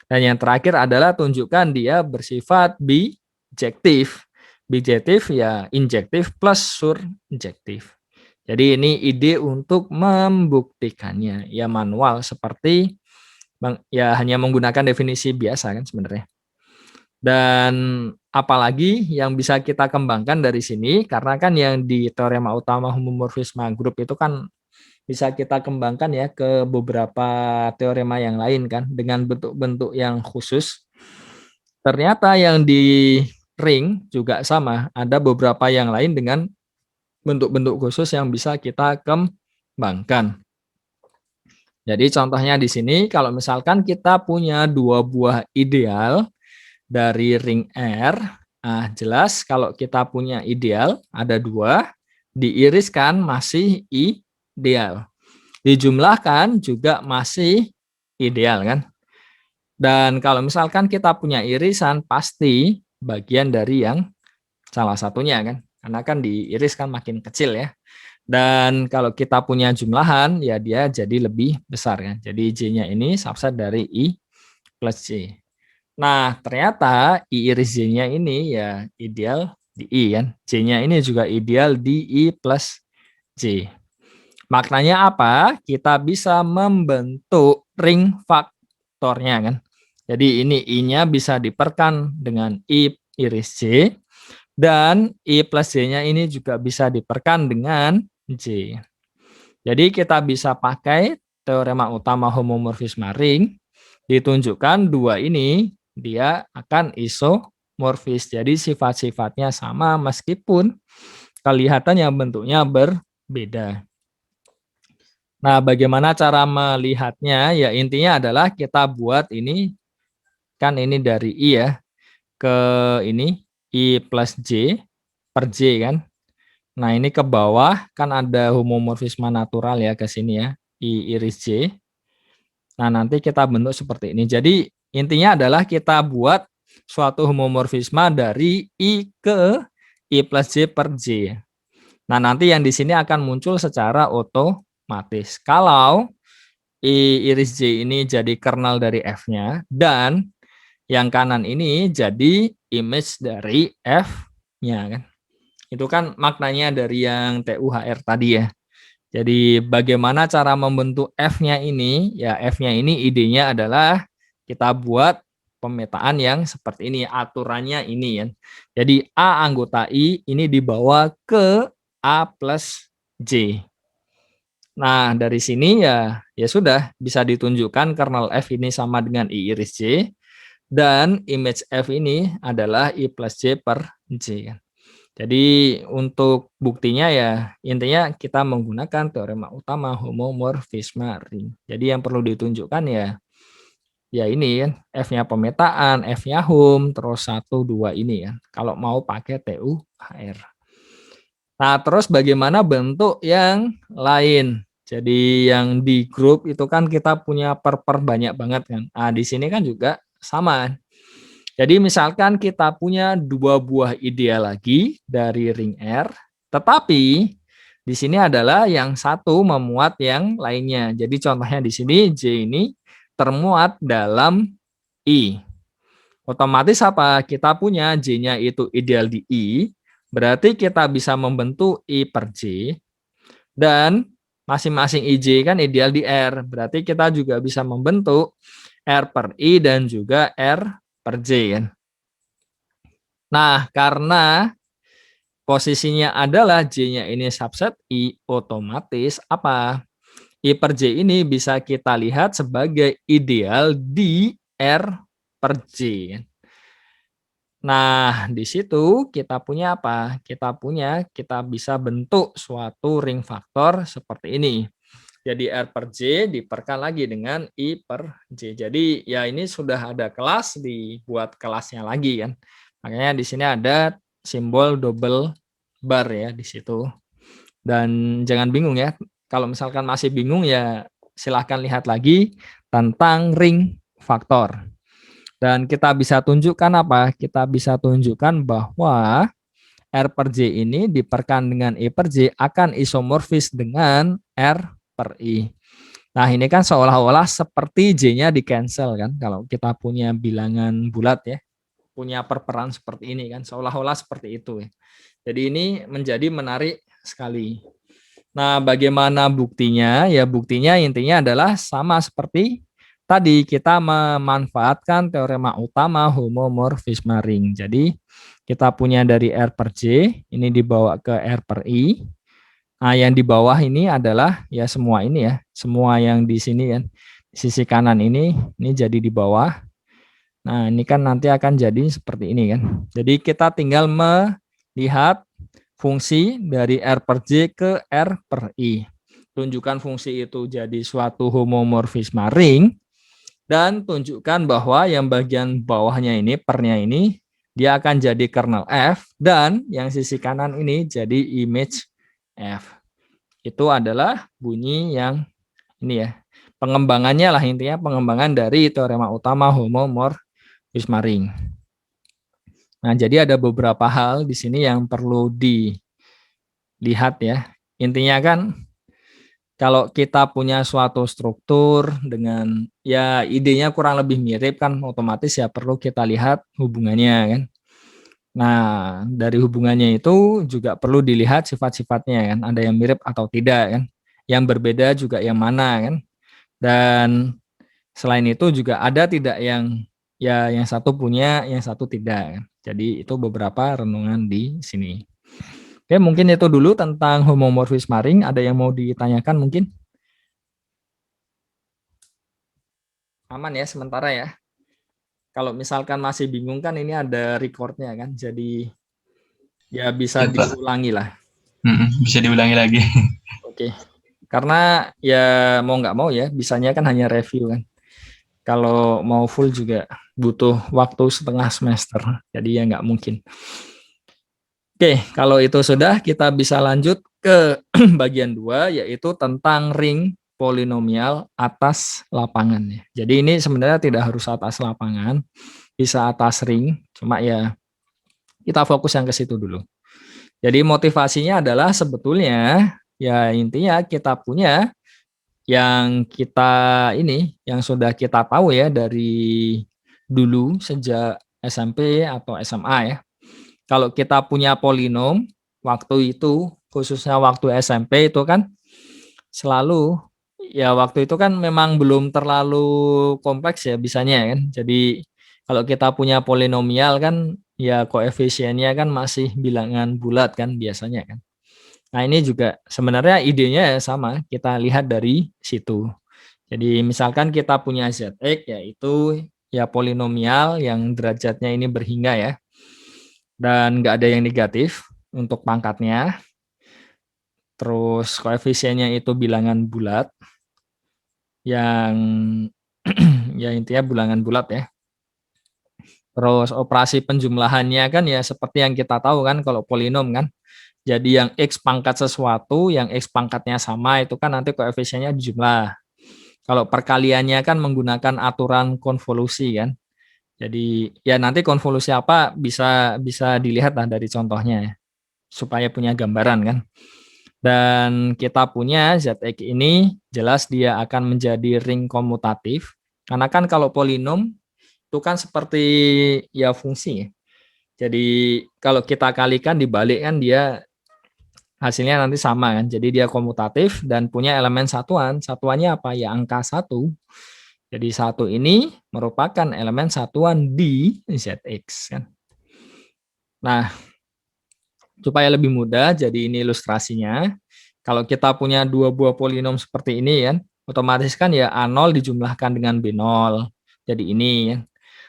Dan yang terakhir adalah tunjukkan dia bersifat bijektif. Bijektif ya injektif plus surjektif. Jadi ini ide untuk membuktikannya ya manual seperti ya hanya menggunakan definisi biasa kan sebenarnya. Dan apalagi yang bisa kita kembangkan dari sini karena kan yang di teorema utama homomorfisme grup itu kan bisa kita kembangkan ya ke beberapa teorema yang lain kan dengan bentuk-bentuk yang khusus. Ternyata yang di ring juga sama, ada beberapa yang lain dengan bentuk-bentuk khusus yang bisa kita kembangkan. Jadi contohnya di sini kalau misalkan kita punya dua buah ideal dari ring R, jelas kalau kita punya ideal ada dua, diiriskan masih ideal. Dijumlahkan juga masih ideal kan. Dan kalau misalkan kita punya irisan pasti bagian dari yang salah satunya kan. Karena kan diiris kan makin kecil ya. Dan kalau kita punya jumlahan ya dia jadi lebih besar kan. Jadi J-nya ini subset dari I plus J. Nah, ternyata I iris J-nya ini ya ideal di I kan. J-nya ini juga ideal di I plus J. Maknanya apa? Kita bisa membentuk ring faktornya kan. Jadi ini I-nya bisa diperkan dengan I iris J dan I plus J-nya ini juga bisa diperkan dengan J. Jadi kita bisa pakai teorema utama homomorfisme ring, ditunjukkan dua ini dia akan isomorfis. Jadi sifat-sifatnya sama meskipun kelihatannya bentuknya berbeda. Nah, bagaimana cara melihatnya? Ya intinya adalah kita buat ini, kan ini dari I ya, ke ini I plus J per J kan. Nah ini ke bawah kan ada homomorfisme natural ya ke sini ya, I iris J. Nah nanti kita bentuk seperti ini. Jadi intinya adalah kita buat suatu homomorfisme dari I ke I plus J per J. Nah nanti yang di sini akan muncul secara otomatis. Kalau I iris J ini jadi kernel dari F-nya dan yang kanan ini jadi image dari F-nya kan. Itu kan maknanya dari yang TUHR tadi ya. Jadi bagaimana cara membentuk F-nya ini? Ya F-nya ini idenya adalah kita buat pemetaan yang seperti ini, aturannya ini ya. Jadi A anggota I ini dibawa ke A plus J. Nah, dari sini ya sudah bisa ditunjukkan kernel F ini sama dengan I iris J dan image F ini adalah I plus J per J. Jadi untuk buktinya ya intinya kita menggunakan teorema utama homomorfisme ring. Jadi yang perlu ditunjukkan ya ini kan F-nya pemetaan, F-nya home, terus 1 2 ini ya. Kalau mau pakai TUHR. Nah, terus bagaimana bentuk yang lain? Jadi yang di grup itu kan kita punya per banyak banget kan. Nah, di sini kan juga sama. Jadi misalkan kita punya dua buah ideal lagi dari ring R, tetapi di sini adalah yang satu memuat yang lainnya. Jadi contohnya di sini J ini termuat dalam I. Otomatis apa? Kita punya J-nya itu ideal di I, berarti kita bisa membentuk I per J, dan masing-masing IJ kan ideal di R, berarti kita juga bisa membentuk R per I dan juga R per J kan. Nah, karena posisinya adalah J-nya ini subset I, otomatis apa? I per J ini bisa kita lihat sebagai ideal di R per J. Nah, di situ kita punya apa? Kita bisa bentuk suatu ring faktor seperti ini. Jadi R per J diperkan lagi dengan I per J. Jadi ya ini sudah ada kelas, dibuat kelasnya lagi kan. Makanya di sini ada simbol double bar ya di situ. Dan jangan bingung ya, kalau misalkan masih bingung ya silahkan lihat lagi tentang ring faktor. Dan kita bisa tunjukkan apa? Kita bisa tunjukkan bahwa R per J ini diperkan dengan E per J akan isomorfis dengan R per I. Nah, ini kan seolah-olah seperti J-nya di-cancel kan, kalau kita punya bilangan bulat ya, punya perperan seperti ini kan, seolah-olah seperti itu ya. Jadi ini menjadi menarik sekali. Nah, bagaimana buktinya? Ya, buktinya intinya adalah sama seperti tadi, kita memanfaatkan teorema utama homomorfisme ring. Jadi, kita punya dari R per J, ini dibawa ke R per I. Nah, yang di bawah ini adalah ya semua ini ya, semua yang di sini kan, sisi kanan ini jadi di bawah. Nah, ini kan nanti akan jadi seperti ini kan. Jadi, kita tinggal melihat fungsi dari R per J ke R per I. Tunjukkan fungsi itu jadi suatu homomorfisme ring, dan tunjukkan bahwa yang bagian bawahnya ini, pernya ini, dia akan jadi kernel F, dan yang sisi kanan ini jadi image F. Itu adalah bunyi yang ini ya, pengembangannya lah intinya, pengembangan dari teorema utama homomorfisme ring. Nah, jadi ada beberapa hal di sini yang perlu dilihat ya. Intinya kan kalau kita punya suatu struktur dengan ya idenya kurang lebih mirip kan, otomatis ya perlu kita lihat hubungannya kan. Nah, dari hubungannya itu juga perlu dilihat sifat-sifatnya kan, ada yang mirip atau tidak kan. Yang berbeda juga yang mana kan. Dan selain itu juga ada tidak yang ya yang satu punya, yang satu tidak kan. Jadi itu beberapa renungan di sini. Oke, mungkin itu dulu tentang homomorfisme ring. Ada yang mau ditanyakan mungkin? Aman ya sementara ya. Kalau misalkan masih bingung kan ini ada recordnya kan, jadi ya bisa diulangi lah. Bisa diulangi lagi. Oke, karena ya mau nggak mau ya, bisanya kan hanya review kan. Kalau mau full juga butuh waktu setengah semester, jadi ya nggak mungkin. Oke, kalau itu sudah, kita bisa lanjut ke bagian 2, yaitu tentang ring polinomial atas lapangan. Jadi ini sebenarnya tidak harus atas lapangan, bisa atas ring, cuma ya kita fokus yang ke situ dulu. Jadi motivasinya adalah sebetulnya ya intinya kita punya yang kita ini, yang sudah kita tahu ya dari dulu sejak SMP atau SMA ya. Kalau kita punya polinom, waktu itu khususnya waktu SMP itu kan selalu ya waktu itu kan memang belum terlalu kompleks ya bisanya kan. Jadi kalau kita punya polinomial kan ya koefisiennya kan masih bilangan bulat kan biasanya kan. Nah, ini juga sebenarnya idenya sama, kita lihat dari situ. Jadi misalkan kita punya Zx yaitu ya polinomial yang derajatnya ini berhingga ya. Dan nggak ada yang negatif untuk pangkatnya. Terus koefisiennya itu bilangan bulat yang ya intinya bilangan bulat ya. Terus operasi penjumlahannya kan ya seperti yang kita tahu kan kalau polinom kan. Jadi yang X pangkat sesuatu, yang X pangkatnya sama itu kan nanti koefisiennya dijumlah. Kalau perkaliannya kan menggunakan aturan konvolusi kan. Jadi ya nanti konvolusi apa bisa dilihat lah dari contohnya ya, supaya punya gambaran kan. Dan kita punya Zx ini jelas dia akan menjadi ring komutatif. Karena kan kalau polinom itu kan seperti ya fungsi ya. Jadi kalau kita kalikan dibalik kan dia hasilnya nanti sama kan. Jadi dia komutatif dan punya elemen satuan. Satuannya apa? Ya angka 1. Jadi 1 ini merupakan elemen satuan di Zx kan. Nah, supaya lebih mudah jadi ini ilustrasinya. Kalau kita punya dua buah polinom seperti ini kan, otomatis kan ya A0 dijumlahkan dengan B0. Jadi ini ya.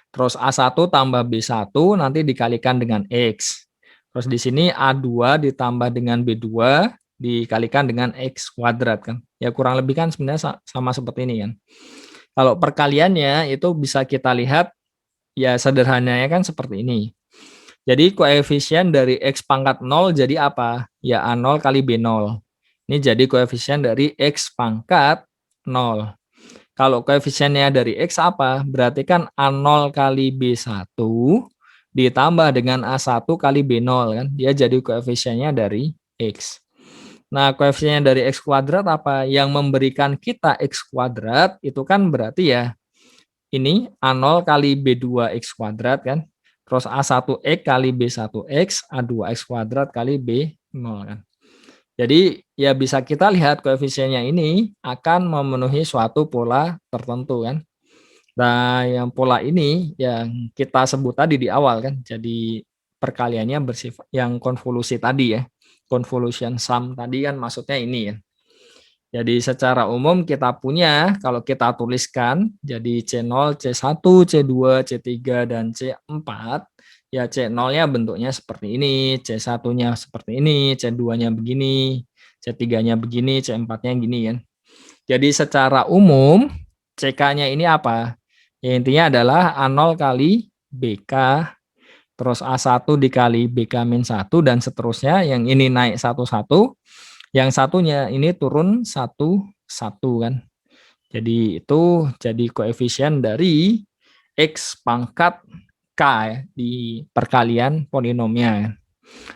Terus A1 tambah B1 nanti dikalikan dengan X. Terus di sini A2 ditambah dengan B2 dikalikan dengan X kuadrat kan. Ya kurang lebih kan sebenarnya sama seperti ini kan. Kalau perkaliannya itu bisa kita lihat ya sederhananya kan seperti ini. Jadi koefisien dari X pangkat 0 jadi apa? Ya A0 kali B0. Ini jadi koefisien dari X pangkat 0. Kalau koefisiennya dari X apa? Berarti kan A0 kali B1 ditambah dengan A1 kali B0 kan. Dia jadi koefisiennya dari X. Nah, koefisiennya dari X kuadrat apa? Yang memberikan kita X kuadrat itu kan berarti ya ini A0 kali B2X kuadrat kan. Terus A1X kali B1X, A2X kuadrat kali B0 kan. Jadi ya bisa kita lihat koefisiennya ini akan memenuhi suatu pola tertentu kan. Nah, yang pola ini yang kita sebut tadi di awal kan. Jadi perkaliannya bersifat yang konvolusi tadi ya. Convolution sum tadi kan maksudnya ini ya. Jadi secara umum kita punya kalau kita tuliskan jadi C0, C1, C2, C3 dan C4 ya C0-nya bentuknya seperti ini, C1-nya seperti ini, C2-nya begini, C3-nya begini, C4-nya gini kan. Jadi secara umum CK-nya ini apa? Ya, intinya adalah A0 kali BK terus A1 dikali BK-1 dan seterusnya, yang ini naik satu-satu, yang satunya ini turun satu-satu kan. Jadi itu jadi koefisien dari X pangkat K ya, di perkalian polinomnya.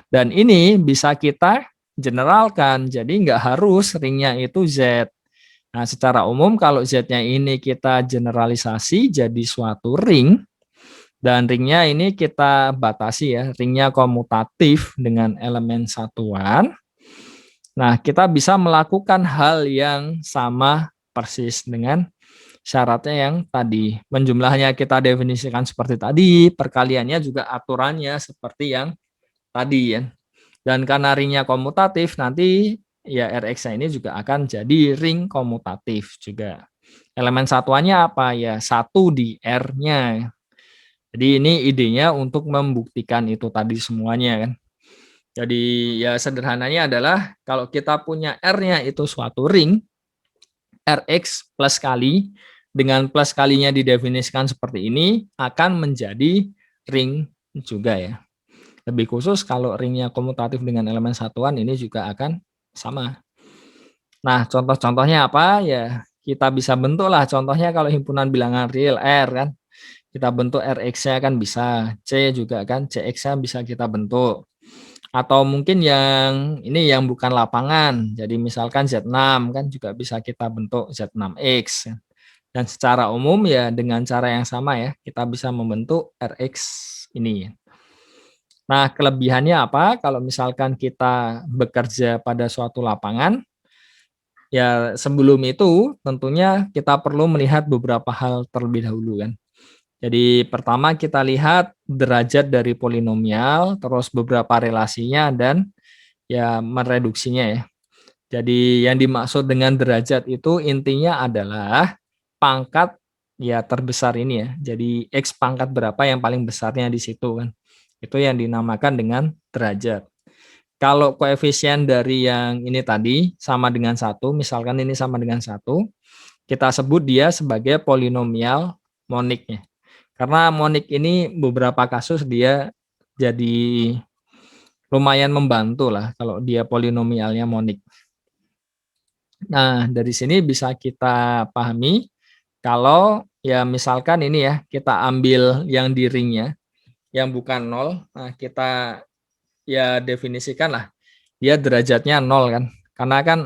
Dan ini bisa kita generalkan, jadi nggak harus ringnya itu Z. Nah, secara umum kalau Z-nya ini kita generalisasi jadi suatu ring, dan ringnya ini kita batasi ya, ringnya komutatif dengan elemen satuan. Nah, kita bisa melakukan hal yang sama persis dengan syaratnya yang tadi. Menjumlahnya kita definisikan seperti tadi, perkaliannya juga aturannya seperti yang tadi ya. Dan karena ringnya komutatif, nanti ya Rx ini juga akan jadi ring komutatif juga. Elemen satuannya apa ya? 1 di R-nya. Jadi ini idenya untuk membuktikan itu tadi semuanya kan. Jadi ya sederhananya adalah kalau kita punya R-nya itu suatu ring, Rx plus kali, dengan plus kalinya didefinisikan seperti ini, akan menjadi ring juga ya. Lebih khusus kalau ringnya komutatif dengan elemen satuan ini juga akan sama. Nah, contoh-contohnya apa? Ya, kita bisa bentuk lah. Contohnya kalau himpunan bilangan real R kan, kita bentuk Rx-nya kan bisa, C juga kan, Cx-nya bisa kita bentuk. Atau mungkin yang ini yang bukan lapangan, jadi misalkan Z6 kan juga bisa kita bentuk Z6X. Dan secara umum ya dengan cara yang sama ya, kita bisa membentuk Rx ini. Nah, kelebihannya apa? Kalau misalkan kita bekerja pada suatu lapangan, ya sebelum itu tentunya kita perlu melihat beberapa hal terlebih dahulu kan. Jadi pertama kita lihat derajat dari polinomial, terus beberapa relasinya dan ya mereduksinya ya. Jadi yang dimaksud dengan derajat itu intinya adalah pangkat ya terbesar ini ya. Jadi X pangkat berapa yang paling besarnya di situ kan. Itu yang dinamakan dengan derajat. Kalau koefisien dari yang ini tadi sama dengan satu, misalkan ini sama dengan satu, kita sebut dia sebagai polinomial moniknya. Karena monik ini beberapa kasus dia jadi lumayan membantu lah kalau dia polinomialnya monik. Nah, dari sini bisa kita pahami kalau ya misalkan ini ya, kita ambil yang di ringnya, yang bukan 0, nah kita ya definisikan lah, dia derajatnya 0 kan. Karena kan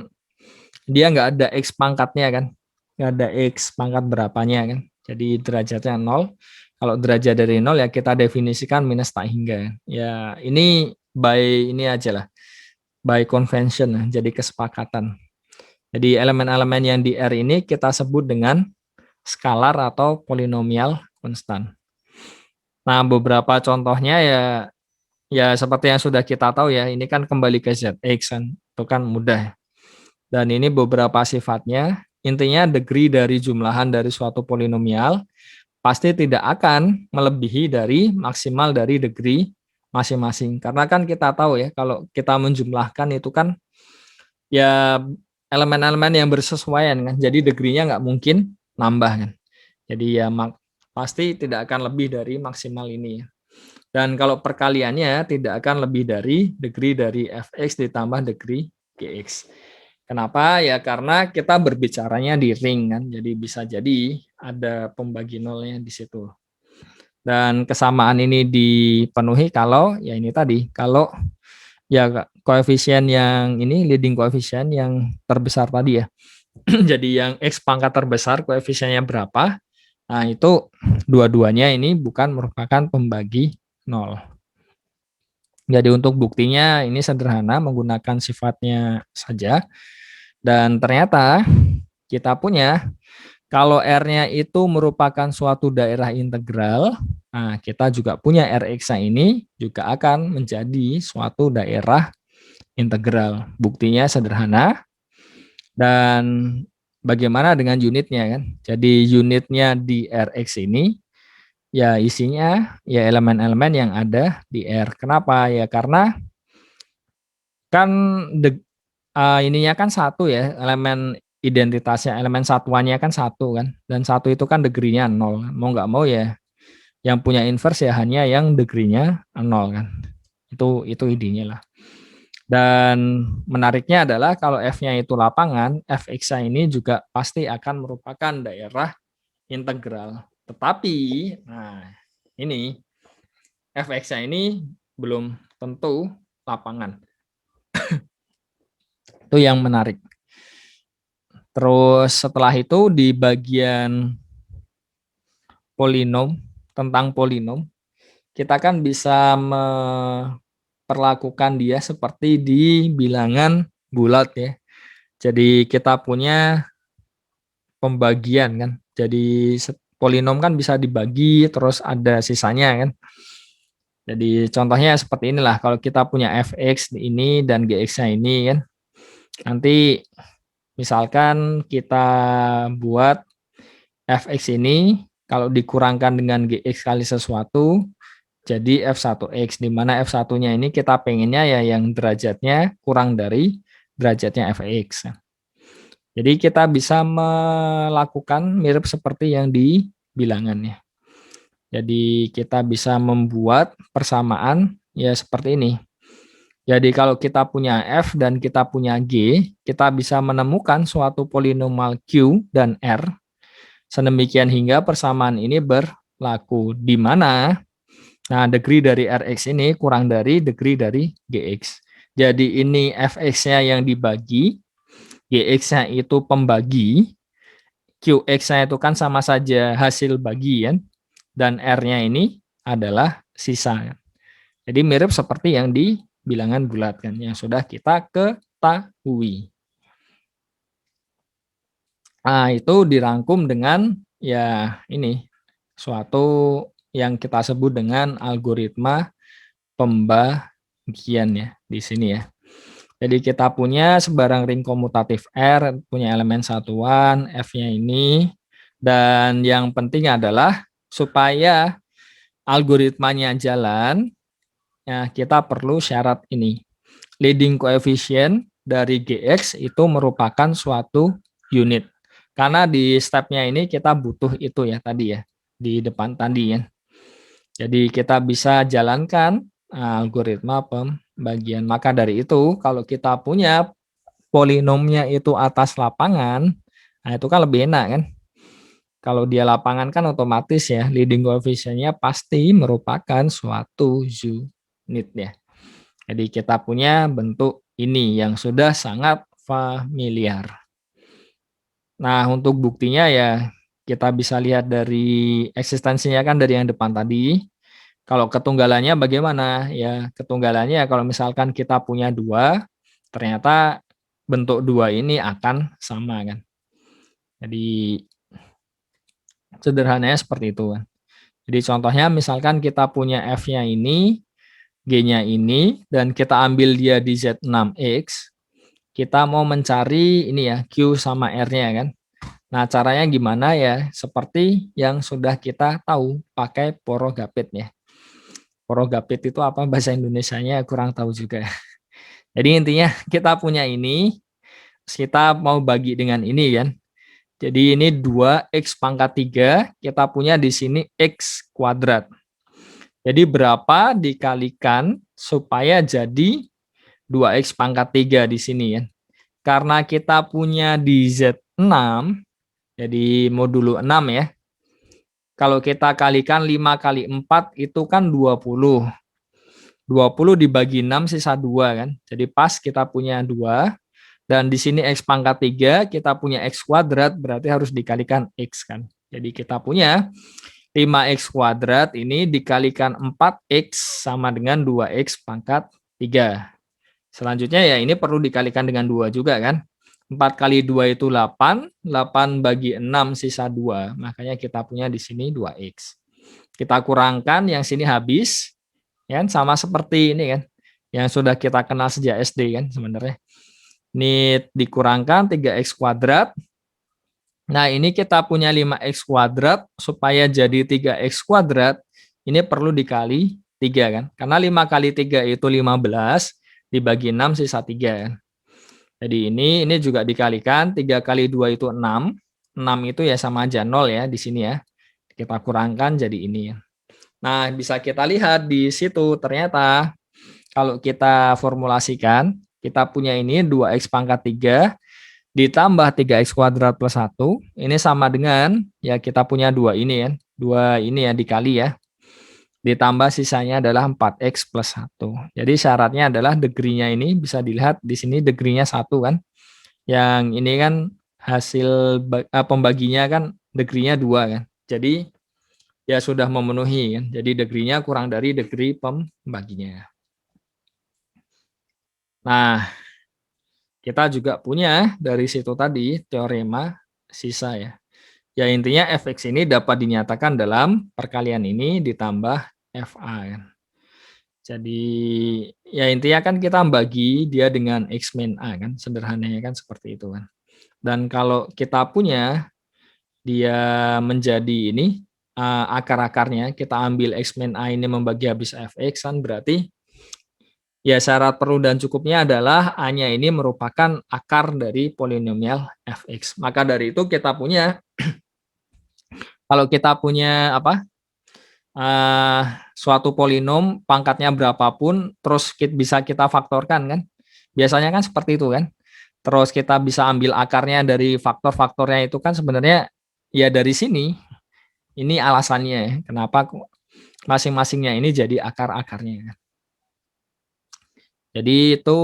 dia nggak ada X pangkatnya kan, nggak ada X pangkat berapanya kan. Jadi derajatnya 0. Kalau derajat dari 0 ya kita definisikan minus tak hingga. Ya ini by ini aja lah, by convention, jadi kesepakatan. Jadi elemen-elemen yang di R ini kita sebut dengan skalar atau polinomial konstan. Nah, beberapa contohnya ya seperti yang sudah kita tahu ya, ini kan kembali ke Zx kan, itu kan mudah. Dan ini beberapa sifatnya, intinya degree dari jumlahan dari suatu polinomial pasti tidak akan melebihi dari maksimal dari degree masing-masing. Karena kan kita tahu ya, kalau kita menjumlahkan itu kan ya elemen-elemen yang bersesuaian kan. Jadi degree-nya nggak mungkin nambah kan. Jadi ya pasti tidak akan lebih dari maksimal ini. Dan kalau perkaliannya tidak akan lebih dari degree dari fx ditambah degree gx. Kenapa? Ya karena kita berbicaranya di ring kan, jadi bisa jadi ada pembagi nolnya di situ. Dan kesamaan ini dipenuhi kalau ya ini tadi, kalau ya koefisien yang ini leading koefisien yang terbesar tadi ya. Jadi yang X pangkat terbesar koefisiennya berapa? Nah, itu dua-duanya ini bukan merupakan pembagi nol. Jadi untuk buktinya ini sederhana menggunakan sifatnya saja. Dan ternyata kita punya kalau R-nya itu merupakan suatu daerah integral, nah kita juga punya Rx ini juga akan menjadi suatu daerah integral. Buktinya sederhana. Dan bagaimana dengan unitnya kan? Jadi unitnya di Rx ini ya isinya ya elemen-elemen yang ada di R. Kenapa? Ya karena kan ininya kan satu ya, elemen identitasnya, elemen satuannya kan satu kan, dan satu itu kan degree-nya 0. Mau nggak mau ya yang punya inverse ya hanya yang degree-nya 0 kan. Itu idenya lah. Dan menariknya adalah kalau F-nya itu lapangan, Fx ini juga pasti akan merupakan daerah integral. Tetapi, nah ini Fx ini belum tentu lapangan. Itu yang menarik. Terus setelah itu di bagian polinom, tentang polinom, kita kan bisa memperlakukan dia seperti di bilangan bulat ya. Jadi kita punya pembagian kan. Jadi polinom kan bisa dibagi terus ada sisanya kan. Jadi contohnya seperti inilah kalau kita punya fx ini dan gx-nya ini kan. Nanti misalkan kita buat fx ini kalau dikurangkan dengan gx kali sesuatu jadi f1x di mana f1-nya ini kita pengennya ya yang derajatnya kurang dari derajatnya fx. Jadi kita bisa melakukan mirip seperti yang di bilangannya. Jadi kita bisa membuat persamaan ya seperti ini. Jadi kalau kita punya F dan kita punya G, kita bisa menemukan suatu polinomial Q dan R. Sedemikian hingga persamaan ini berlaku di mana nah degree dari Rx ini kurang dari degree dari Gx. Jadi ini Fx-nya yang dibagi, Gx-nya itu pembagi, Qx-nya itu kan sama saja hasil bagian, dan R-nya ini adalah sisa. Jadi mirip seperti yang di bilangan bulat kan, yang sudah kita ketahui. Nah, itu dirangkum dengan ya ini suatu yang kita sebut dengan algoritma pembagian ya di sini ya. Jadi kita punya sebarang ring komutatif R, punya elemen satuan, F-nya ini, dan yang penting adalah supaya algoritmanya jalan, ya kita perlu syarat ini. Leading coefficient dari Gx itu merupakan suatu unit. Karena di stepnya ini kita butuh itu ya tadi ya, di depan tadi ya. Jadi kita bisa jalankan algoritma pembagian. Maka dari itu kalau kita punya polinomnya itu atas lapangan, nah itu kan lebih enak kan. Kalau dia lapangan kan otomatis ya leading coefficient-nya pasti merupakan suatu unit ya. Jadi kita punya bentuk ini yang sudah sangat familiar. Nah, untuk buktinya ya kita bisa lihat dari eksistensinya kan dari yang depan tadi. Kalau ketunggalannya bagaimana? Ya, ketunggalannya kalau misalkan kita punya dua, ternyata bentuk dua ini akan sama kan. Jadi sederhananya seperti itu kan. Jadi contohnya misalkan kita punya F-nya ini, G-nya ini, dan kita ambil dia di Z6X, kita mau mencari ini ya, Q sama R-nya kan. Nah, caranya gimana ya? Seperti yang sudah kita tahu, pakai porogapit ya. Porogapit itu apa bahasa Indonesianya kurang tahu juga. Jadi intinya kita punya ini, kita mau bagi dengan ini kan. Jadi ini 2x pangkat 3, kita punya di sini x kuadrat. Jadi berapa dikalikan supaya jadi 2x pangkat 3 di sini ya. karena kita punya di Z6, jadi modulo 6 ya. Kalau kita kalikan 5 kali 4 itu kan 20. 20 dibagi 6 sisa 2 kan. Jadi pas kita punya 2. Dan di sini X pangkat 3, kita punya X kuadrat, berarti harus dikalikan X kan. Jadi kita punya 5X kuadrat ini dikalikan 4X sama dengan 2X pangkat 3. Selanjutnya ya ini perlu dikalikan dengan 2 juga kan. 4 kali 2 itu 8, 8 bagi 6 sisa 2. Makanya kita punya di sini 2X. Kita kurangkan, yang sini habis. Ya, sama seperti ini kan. Yang sudah kita kenal sejak SD kan sebenarnya. Ini dikurangkan 3X kuadrat. Nah, ini kita punya 5X kuadrat, supaya jadi 3X kuadrat, ini perlu dikali 3 kan. Karena 5 kali 3 itu 15, dibagi 6 sisa 3 kan. Jadi ini juga dikalikan, 3 kali 2 itu 6, 6 itu ya sama aja 0 ya di sini ya. Kita kurangkan jadi ini ya. Nah, bisa kita lihat di situ ternyata kalau kita formulasikan, kita punya ini 2X pangkat 3 ditambah 3X kuadrat plus 1, ini sama dengan, ya kita punya 2 ini ya, 2 ini ya dikali ya, ditambah sisanya adalah 4X plus 1. Jadi syaratnya adalah degree-nya ini bisa dilihat di sini degree-nya 1 kan, yang ini kan hasil pembaginya kan degree-nya 2 kan, jadi ya sudah memenuhi kan, jadi degree-nya kurang dari degree pembaginya. Nah, kita juga punya dari situ tadi teorema sisa ya. Ya intinya fx ini dapat dinyatakan dalam perkalian ini ditambah fa kan. Jadi ya intinya kan kita bagi dia dengan x min a kan, sederhananya kan seperti itu kan. Dan kalau kita punya dia menjadi ini akar-akarnya, kita ambil x min a ini membagi habis fx kan, berarti ya syarat perlu dan cukupnya adalah A-nya ini merupakan akar dari polinomial fx. Maka dari itu kita punya, kalau kita punya apa, suatu polinom pangkatnya berapapun, terus bisa kita faktorkan kan, biasanya kan seperti itu kan. Terus kita bisa ambil akarnya dari faktor-faktornya itu kan sebenarnya ya dari sini. Ini alasannya ya, kenapa masing-masingnya ini jadi akar-akarnya. Jadi itu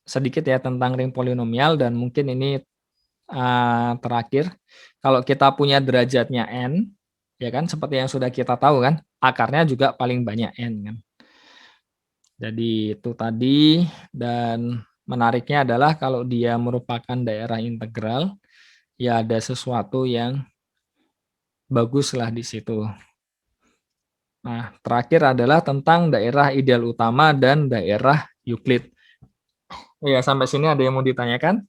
sedikit ya tentang ring polinomial, dan mungkin ini terakhir, kalau kita punya derajatnya n, ya kan seperti yang sudah kita tahu kan, akarnya juga paling banyak n kan. Jadi itu tadi, dan menariknya adalah kalau dia merupakan daerah integral, ya ada sesuatu yang baguslah di situ. Nah, terakhir adalah tentang daerah ideal utama dan daerah Euclid. Ya, sampai sini ada yang mau ditanyakan?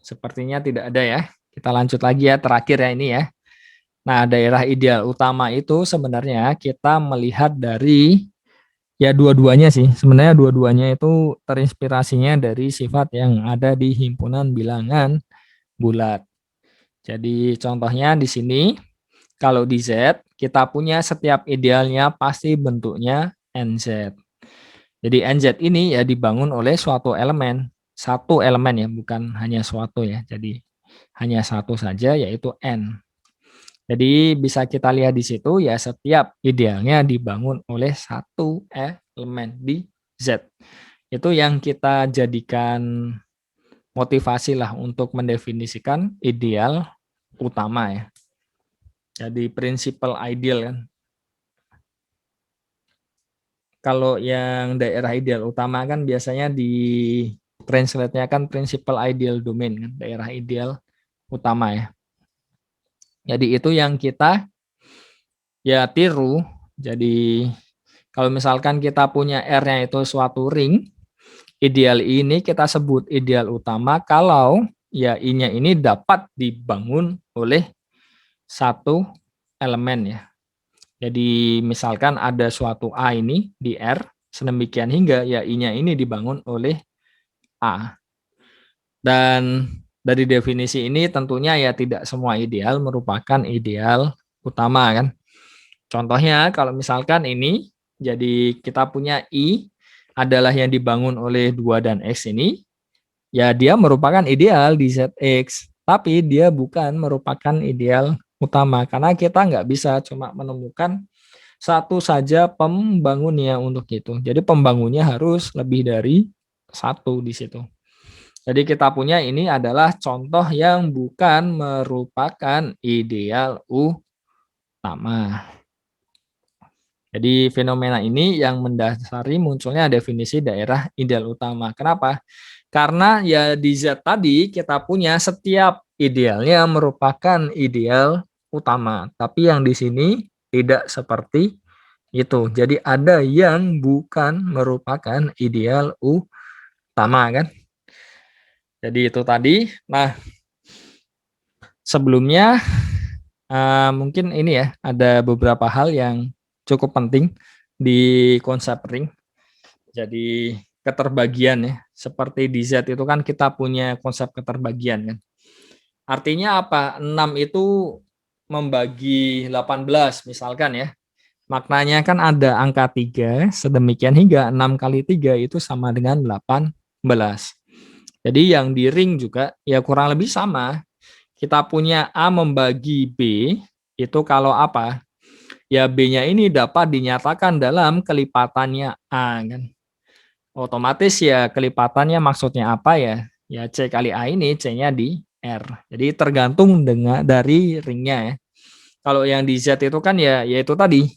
Sepertinya tidak ada ya. Kita lanjut lagi ya, terakhir ya ini ya. Nah, daerah ideal utama itu sebenarnya kita melihat dari ya dua-duanya sih. Sebenarnya dua-duanya itu terinspirasinya dari sifat yang ada di himpunan bilangan bulat. Jadi contohnya di sini, kalau di Z, kita punya setiap idealnya pasti bentuknya NZ. Jadi NZ ini ya dibangun oleh suatu elemen. Satu elemen ya, bukan hanya suatu ya. Jadi hanya satu saja, yaitu N. Jadi bisa kita lihat di situ ya setiap idealnya dibangun oleh satu elemen di Z. Itu yang kita jadikan motivasi lah untuk mendefinisikan ideal utama ya. Jadi principal ideal kan. Kalau yang daerah ideal utama kan biasanya di translate-nya kan principal ideal domain kan, daerah ideal utama ya. Jadi itu yang kita ya tiru. Jadi kalau misalkan kita punya R-nya itu suatu ring, ideal ini kita sebut ideal utama kalau ya I-nya ini dapat dibangun oleh satu elemen ya. Jadi misalkan ada suatu A ini di R, sedemikian hingga ya I-nya ini dibangun oleh A. Dan dari definisi ini tentunya ya tidak semua ideal merupakan ideal utama kan. Contohnya kalau misalkan ini, jadi kita punya I adalah yang dibangun oleh 2 dan X ini, ya dia merupakan ideal di ZX, tapi dia bukan merupakan ideal utama, karena kita nggak bisa cuma menemukan satu saja pembangunnya untuk itu. Jadi pembangunnya harus lebih dari satu di situ. Jadi kita punya ini adalah contoh yang bukan merupakan ideal utama. Jadi fenomena ini yang mendasari munculnya definisi daerah ideal utama. Kenapa? Karena ya di Z tadi kita punya setiap idealnya merupakan ideal utama. Tapi yang di sini tidak seperti itu. Jadi ada yang bukan merupakan ideal utama kan. Jadi itu tadi. Nah, sebelumnya mungkin ini ya, ada beberapa hal yang cukup penting di konsep ring. Jadi keterbagian ya, seperti di Z itu kan kita punya konsep keterbagian kan. Artinya apa? 6 itu membagi 18 misalkan ya. Maknanya kan ada angka 3 sedemikian hingga 6 kali 3 itu sama dengan 18. Jadi yang di ring juga ya kurang lebih sama. Kita punya A membagi B, itu kalau apa? Ya B-nya ini dapat dinyatakan dalam kelipatannya A kan. Otomatis ya kelipatannya maksudnya apa ya? Ya C kali A ini C-nya di R. Jadi tergantung dengan dari ringnya ya. Kalau yang di Z itu kan ya yaitu tadi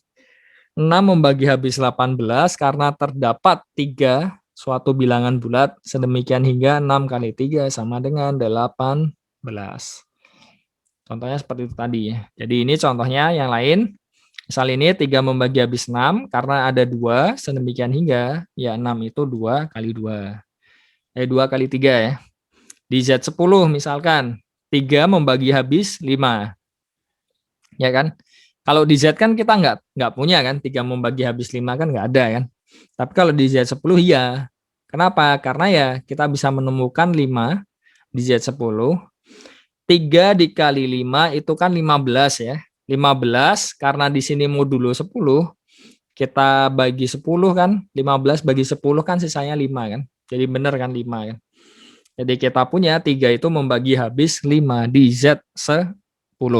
6 membagi habis 18 karena terdapat 3 suatu bilangan bulat sedemikian hingga 6 kali 3 sama dengan 18. Contohnya seperti itu tadi ya. Jadi ini contohnya yang lain. Misal ini 3 membagi habis 6 karena ada 2 sedemikian hingga ya 6 itu 2 kali 2. 2 kali 3 ya. Di Z10 misalkan 3 membagi habis 5. Ya kan? Kalau di Z kan kita nggak punya kan 3 membagi habis 5 kan nggak ada kan. Tapi kalau di Z10 iya. Kenapa? Karena ya kita bisa menemukan 5 di Z10. 3 dikali 5 itu kan 15 ya. 15 karena di sini modulo 10, kita bagi 10 kan, 15 bagi 10 kan sisanya 5 kan. Jadi benar kan 5 kan. Jadi kita punya 3 itu membagi habis 5 di Z10.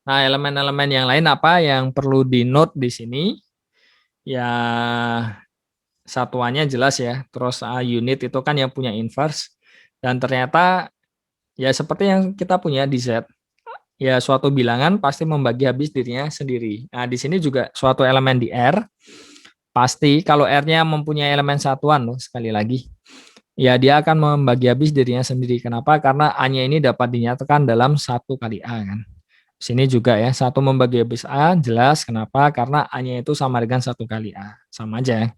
Nah, elemen-elemen yang lain apa yang perlu di-note di sini? Ya satuannya jelas ya. Terus unit itu kan yang punya inverse dan ternyata ya seperti yang kita punya di Z. Ya suatu bilangan pasti membagi habis dirinya sendiri. Nah, di sini juga suatu elemen di R pasti kalau R-nya mempunyai elemen satuan loh sekali lagi. Ya dia akan membagi habis dirinya sendiri. Kenapa? Karena A-nya ini dapat dinyatakan dalam 1 kali A kan. Sini juga ya, 1 membagi habis A jelas kenapa? Karena A-nya itu sama dengan 1 kali A. Sama aja ya.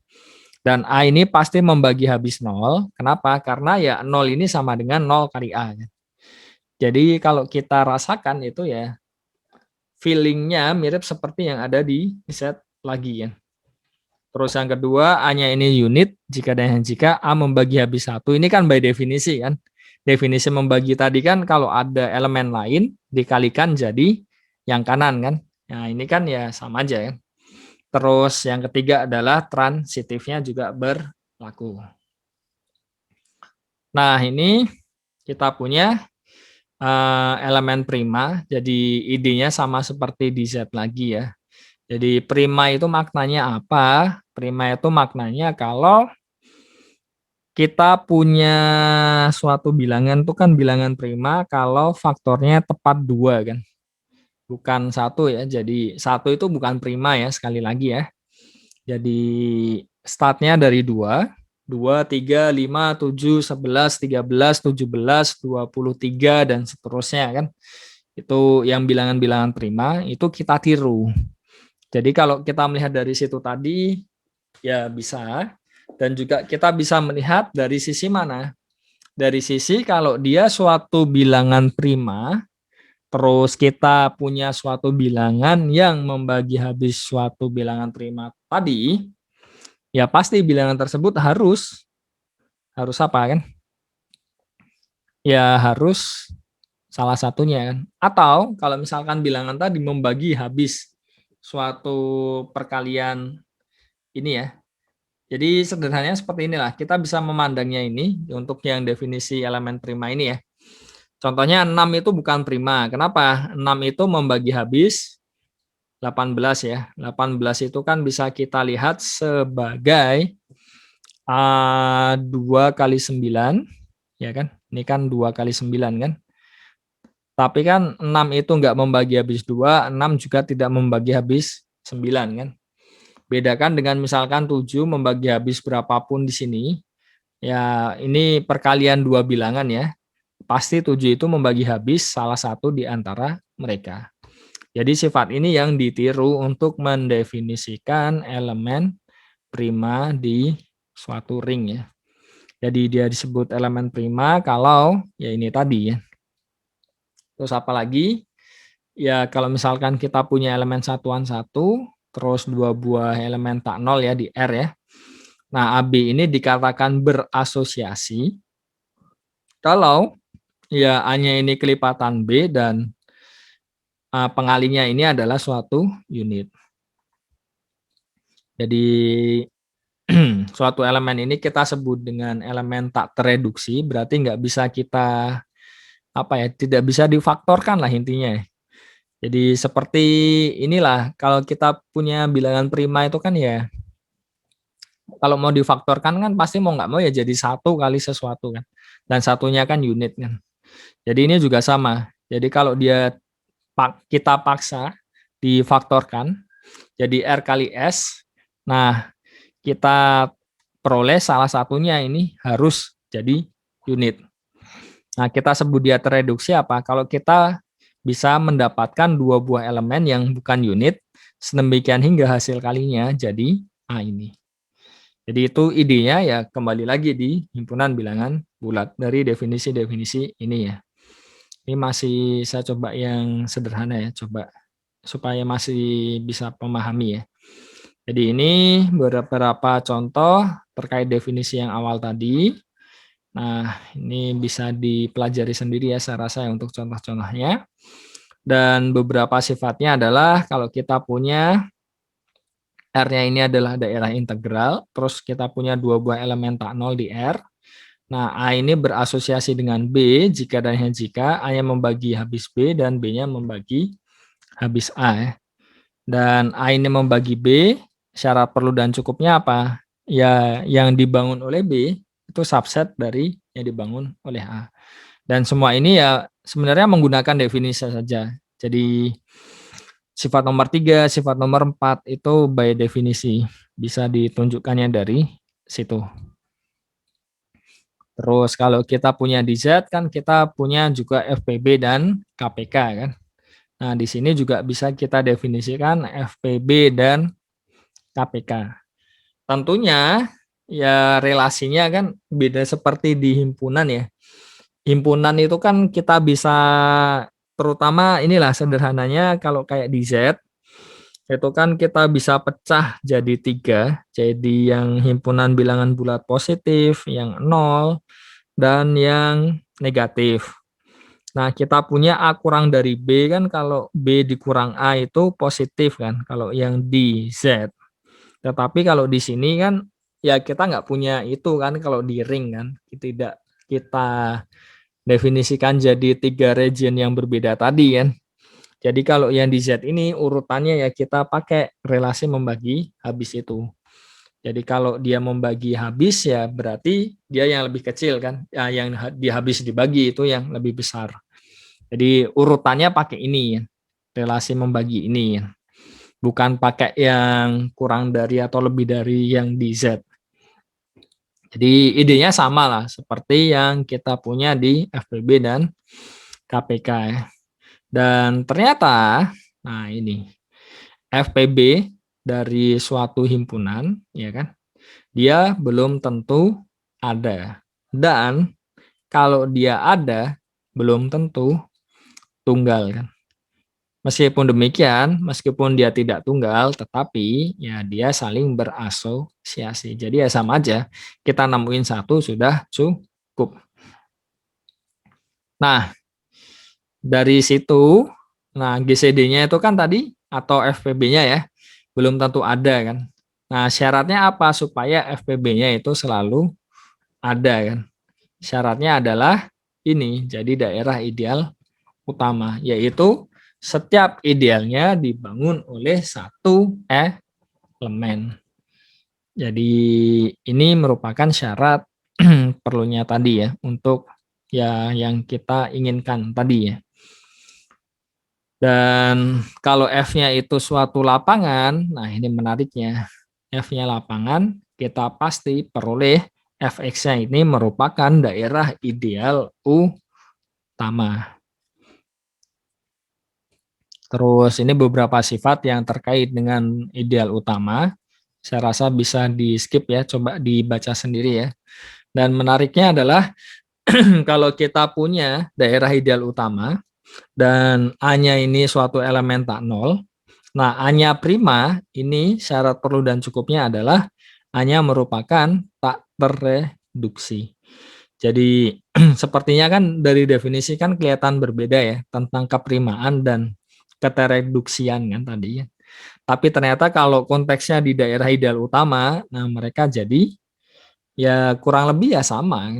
Dan A ini pasti membagi habis 0. Kenapa? Karena ya 0 ini sama dengan 0 kali A. Jadi kalau kita rasakan itu ya feeling-nya mirip seperti yang ada di Z lagi ya. Terus yang kedua, A-nya ini unit, jika dan jika A membagi habis 1. Ini kan by definisi kan. Definisi membagi tadi kan kalau ada elemen lain dikalikan jadi yang kanan kan. Nah ini kan ya sama aja ya. Terus yang ketiga adalah transitifnya juga berlaku. Nah ini kita punya elemen prima, jadi idenya sama seperti di Z lagi ya. Jadi prima itu maknanya apa? Prima itu maknanya kalau kita punya suatu bilangan itu kan bilangan prima kalau faktornya tepat 2 kan. Bukan 1 ya. Jadi 1 itu bukan prima ya sekali lagi ya. Jadi startnya dari 2, 2, 3, 5, 7, 11, 13, 17, 23 dan seterusnya kan. Itu yang bilangan-bilangan prima itu kita tiru. Jadi kalau kita melihat dari situ tadi ya bisa, dan juga kita bisa melihat dari sisi mana? Dari sisi kalau dia suatu bilangan prima, terus kita punya suatu bilangan yang membagi habis suatu bilangan prima tadi, ya pasti bilangan tersebut harus apa kan? Ya harus salah satunya kan. Atau kalau misalkan bilangan tadi membagi habis suatu perkalian ini ya, Jadi sederhananya seperti inilah, kita bisa memandangnya ini untuk yang definisi elemen prima ini ya. Contohnya 6 itu bukan prima. Kenapa? 6 itu membagi habis 18 ya. 18 itu kan bisa kita lihat sebagai 2 kali 9, ya kan? Ini kan 2 kali 9 kan? Tapi kan 6 itu nggak membagi habis 2, 6 juga tidak membagi habis 9 kan? Bedakan dengan misalkan 7 membagi habis berapapun di sini, ya ini perkalian dua bilangan ya. Pasti 7 itu membagi habis salah satu di antara mereka. Jadi sifat ini yang ditiru untuk mendefinisikan elemen prima di suatu ring ya. Jadi dia disebut elemen prima kalau ya ini tadi ya. Terus apa lagi? Ya kalau misalkan kita punya elemen satuan 1, terus 2 buah elemen tak nol ya di R ya. Nah, AB ini dikatakan berasosiasi kalau ya A-nya ini kelipatan B dan pengalinya ini adalah suatu unit. Jadi suatu elemen ini kita sebut dengan elemen tak tereduksi, berarti nggak bisa kita tidak bisa difaktorkan lah intinya. Jadi seperti inilah kalau kita punya bilangan prima itu kan ya kalau mau difaktorkan kan pasti mau nggak mau ya jadi satu kali sesuatu kan, dan satunya kan unit kan. Jadi ini juga sama. Jadi kalau kita paksa difaktorkan jadi R kali S, nah kita peroleh salah satunya ini harus jadi unit. Nah, kita sebut dia tereduksi apa? Kalau kita bisa mendapatkan dua buah elemen yang bukan unit, sedemikian hingga hasil kalinya jadi A ini. Jadi itu idenya ya kembali lagi di himpunan bilangan bulat dari definisi-definisi ini ya. Ini masih saya coba yang sederhana ya, coba supaya masih bisa memahami ya. Jadi ini beberapa contoh terkait definisi yang awal tadi. Nah, ini bisa dipelajari sendiri ya saya rasa ya untuk contoh-contohnya. Dan beberapa sifatnya adalah kalau kita punya R-nya ini adalah daerah integral, terus kita punya dua buah elemen tak nol di R. Nah, A ini berasosiasi dengan B jika dan hanya jika A-nya membagi habis B dan B-nya membagi habis A ya. Dan A ini membagi B, syarat perlu dan cukupnya apa? Ya, yang dibangun oleh B itu subset dari yang dibangun oleh A. Dan semua ini ya sebenarnya menggunakan definisi saja. Jadi sifat nomor 3, sifat nomor 4 itu by definisi. Bisa ditunjukkannya dari situ. Terus kalau kita punya di Z kan kita punya juga FPB dan KPK kan. Nah, di sini juga bisa kita definisikan FPB dan KPK. Tentunya ya relasinya kan beda seperti di himpunan ya. Himpunan itu kan kita bisa terutama inilah sederhananya kalau kayak di Z itu kan kita bisa pecah jadi 3. Jadi yang himpunan bilangan bulat positif, yang 0 dan yang negatif. Nah, kita punya A kurang dari B kan kalau B dikurang A itu positif kan kalau yang di Z. Tetapi kalau di sini kan ya kita nggak punya itu kan kalau di ring kan tidak kita definisikan jadi 3 region yang berbeda tadi kan. Jadi kalau yang di Z ini urutannya ya kita pakai relasi membagi habis itu. Jadi kalau dia membagi habis ya berarti dia yang lebih kecil kan. Ya, yang habis dibagi itu yang lebih besar. Jadi urutannya pakai ini ya. Relasi membagi ini ya. Bukan pakai yang kurang dari atau lebih dari yang di Z. Jadi idenya sama lah seperti yang kita punya di FPB dan KPK ya. Dan ternyata, nah ini FPB dari suatu himpunan, ya kan? Dia belum tentu ada. Dan kalau dia ada, belum tentu tunggal kan. Meskipun demikian, meskipun dia tidak tunggal, tetapi ya dia saling berasosiasi. Jadi ya sama aja, kita nemuin satu sudah cukup. Nah, dari situ, nah GCD-nya itu kan tadi atau FPB-nya ya, belum tentu ada kan. Nah, syaratnya apa supaya FPB-nya itu selalu ada kan? Syaratnya adalah ini, jadi daerah ideal utama, yaitu setiap idealnya dibangun oleh satu elemen. Jadi ini merupakan syarat perlunya tadi ya, untuk ya yang kita inginkan tadi ya. Dan kalau F-nya itu suatu lapangan, nah ini menariknya. F-nya lapangan, kita pasti peroleh Fx-nya ini merupakan daerah ideal utama. Terus ini beberapa sifat yang terkait dengan ideal utama. Saya rasa bisa di skip ya, coba dibaca sendiri ya. Dan menariknya adalah kalau kita punya daerah ideal utama dan A-nya ini suatu elemen tak nol. Nah, A-nya prima ini syarat perlu dan cukupnya adalah A-nya merupakan tak tereduksi. Jadi sepertinya kan dari definisi kan kelihatan berbeda ya tentang keprimaan dan ketereduksian kan tadi ya. Tapi ternyata kalau konteksnya di daerah ideal utama, nah mereka jadi ya kurang lebih ya sama.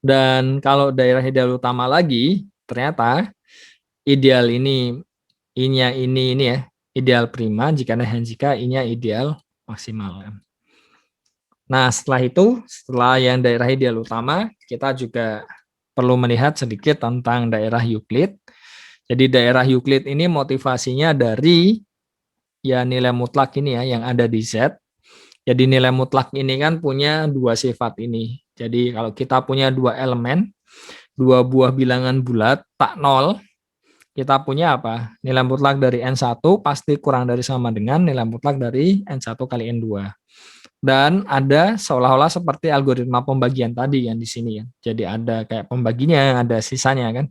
Dan kalau daerah ideal utama lagi, ternyata ideal ini ya, ideal prima jika dan jika I-nya ideal maksimal. Nah, setelah yang daerah ideal utama, kita juga perlu melihat sedikit tentang daerah Euclid. Jadi daerah Euclid ini motivasinya dari ya nilai mutlak ini ya yang ada di Z. Jadi nilai mutlak ini kan punya dua sifat ini. Jadi kalau kita punya dua elemen, dua buah bilangan bulat tak nol, kita punya apa? Nilai mutlak dari N1 pasti kurang dari sama dengan nilai mutlak dari N1 kali N2. Dan ada seolah-olah seperti algoritma pembagian tadi yang di sini ya. Jadi ada kayak pembaginya, ada sisanya kan.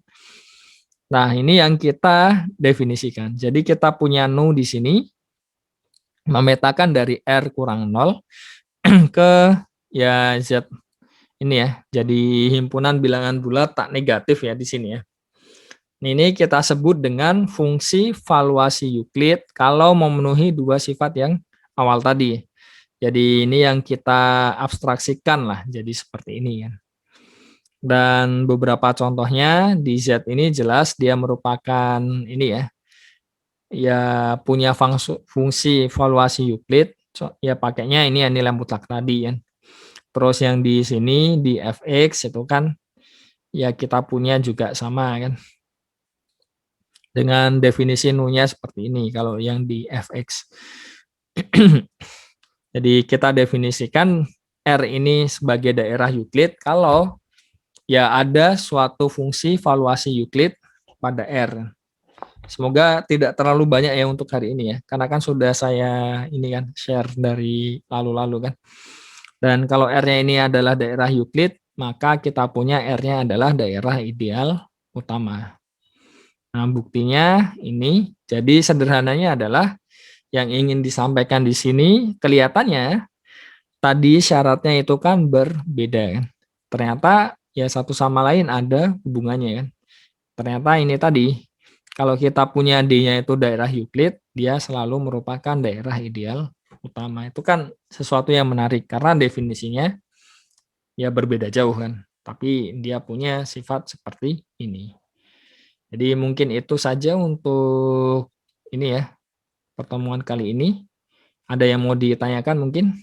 Nah, ini yang kita definisikan. Jadi kita punya nu di sini memetakan dari R kurang 0 ke ya Z ini ya. Jadi himpunan bilangan bulat tak negatif ya di sini ya. Ini kita sebut dengan fungsi valuasi Euclid kalau memenuhi dua sifat yang awal tadi. Jadi ini yang kita abstraksikan lah, jadi seperti ini ya. Dan beberapa contohnya di Z ini jelas dia merupakan ini ya punya fungsi valuasi Euclid. Ya pakainya ini ya nilai mutlak tadi ya. Terus yang di sini di Fx itu kan ya kita punya juga sama kan. Dengan definisi nu-nya seperti ini kalau yang di Fx. Jadi kita definisikan R ini sebagai daerah Euclid kalau ya ada suatu fungsi valuasi Euclid pada R. Semoga tidak terlalu banyak ya untuk hari ini ya, karena kan sudah saya ini kan share dari lalu-lalu kan. Dan kalau R-nya ini adalah daerah Euclid, maka kita punya R-nya adalah daerah ideal utama. Nah, buktinya ini, jadi sederhananya adalah yang ingin disampaikan di sini kelihatannya tadi syaratnya itu kan berbeda kan. Ternyata ya satu sama lain ada hubungannya kan. Ternyata ini tadi kalau kita punya D-nya itu daerah Euclid, dia selalu merupakan daerah ideal utama. Itu kan sesuatu yang menarik karena definisinya ya berbeda jauh kan. Tapi dia punya sifat seperti ini. Jadi mungkin itu saja untuk ini ya pertemuan kali ini. Ada yang mau ditanyakan mungkin?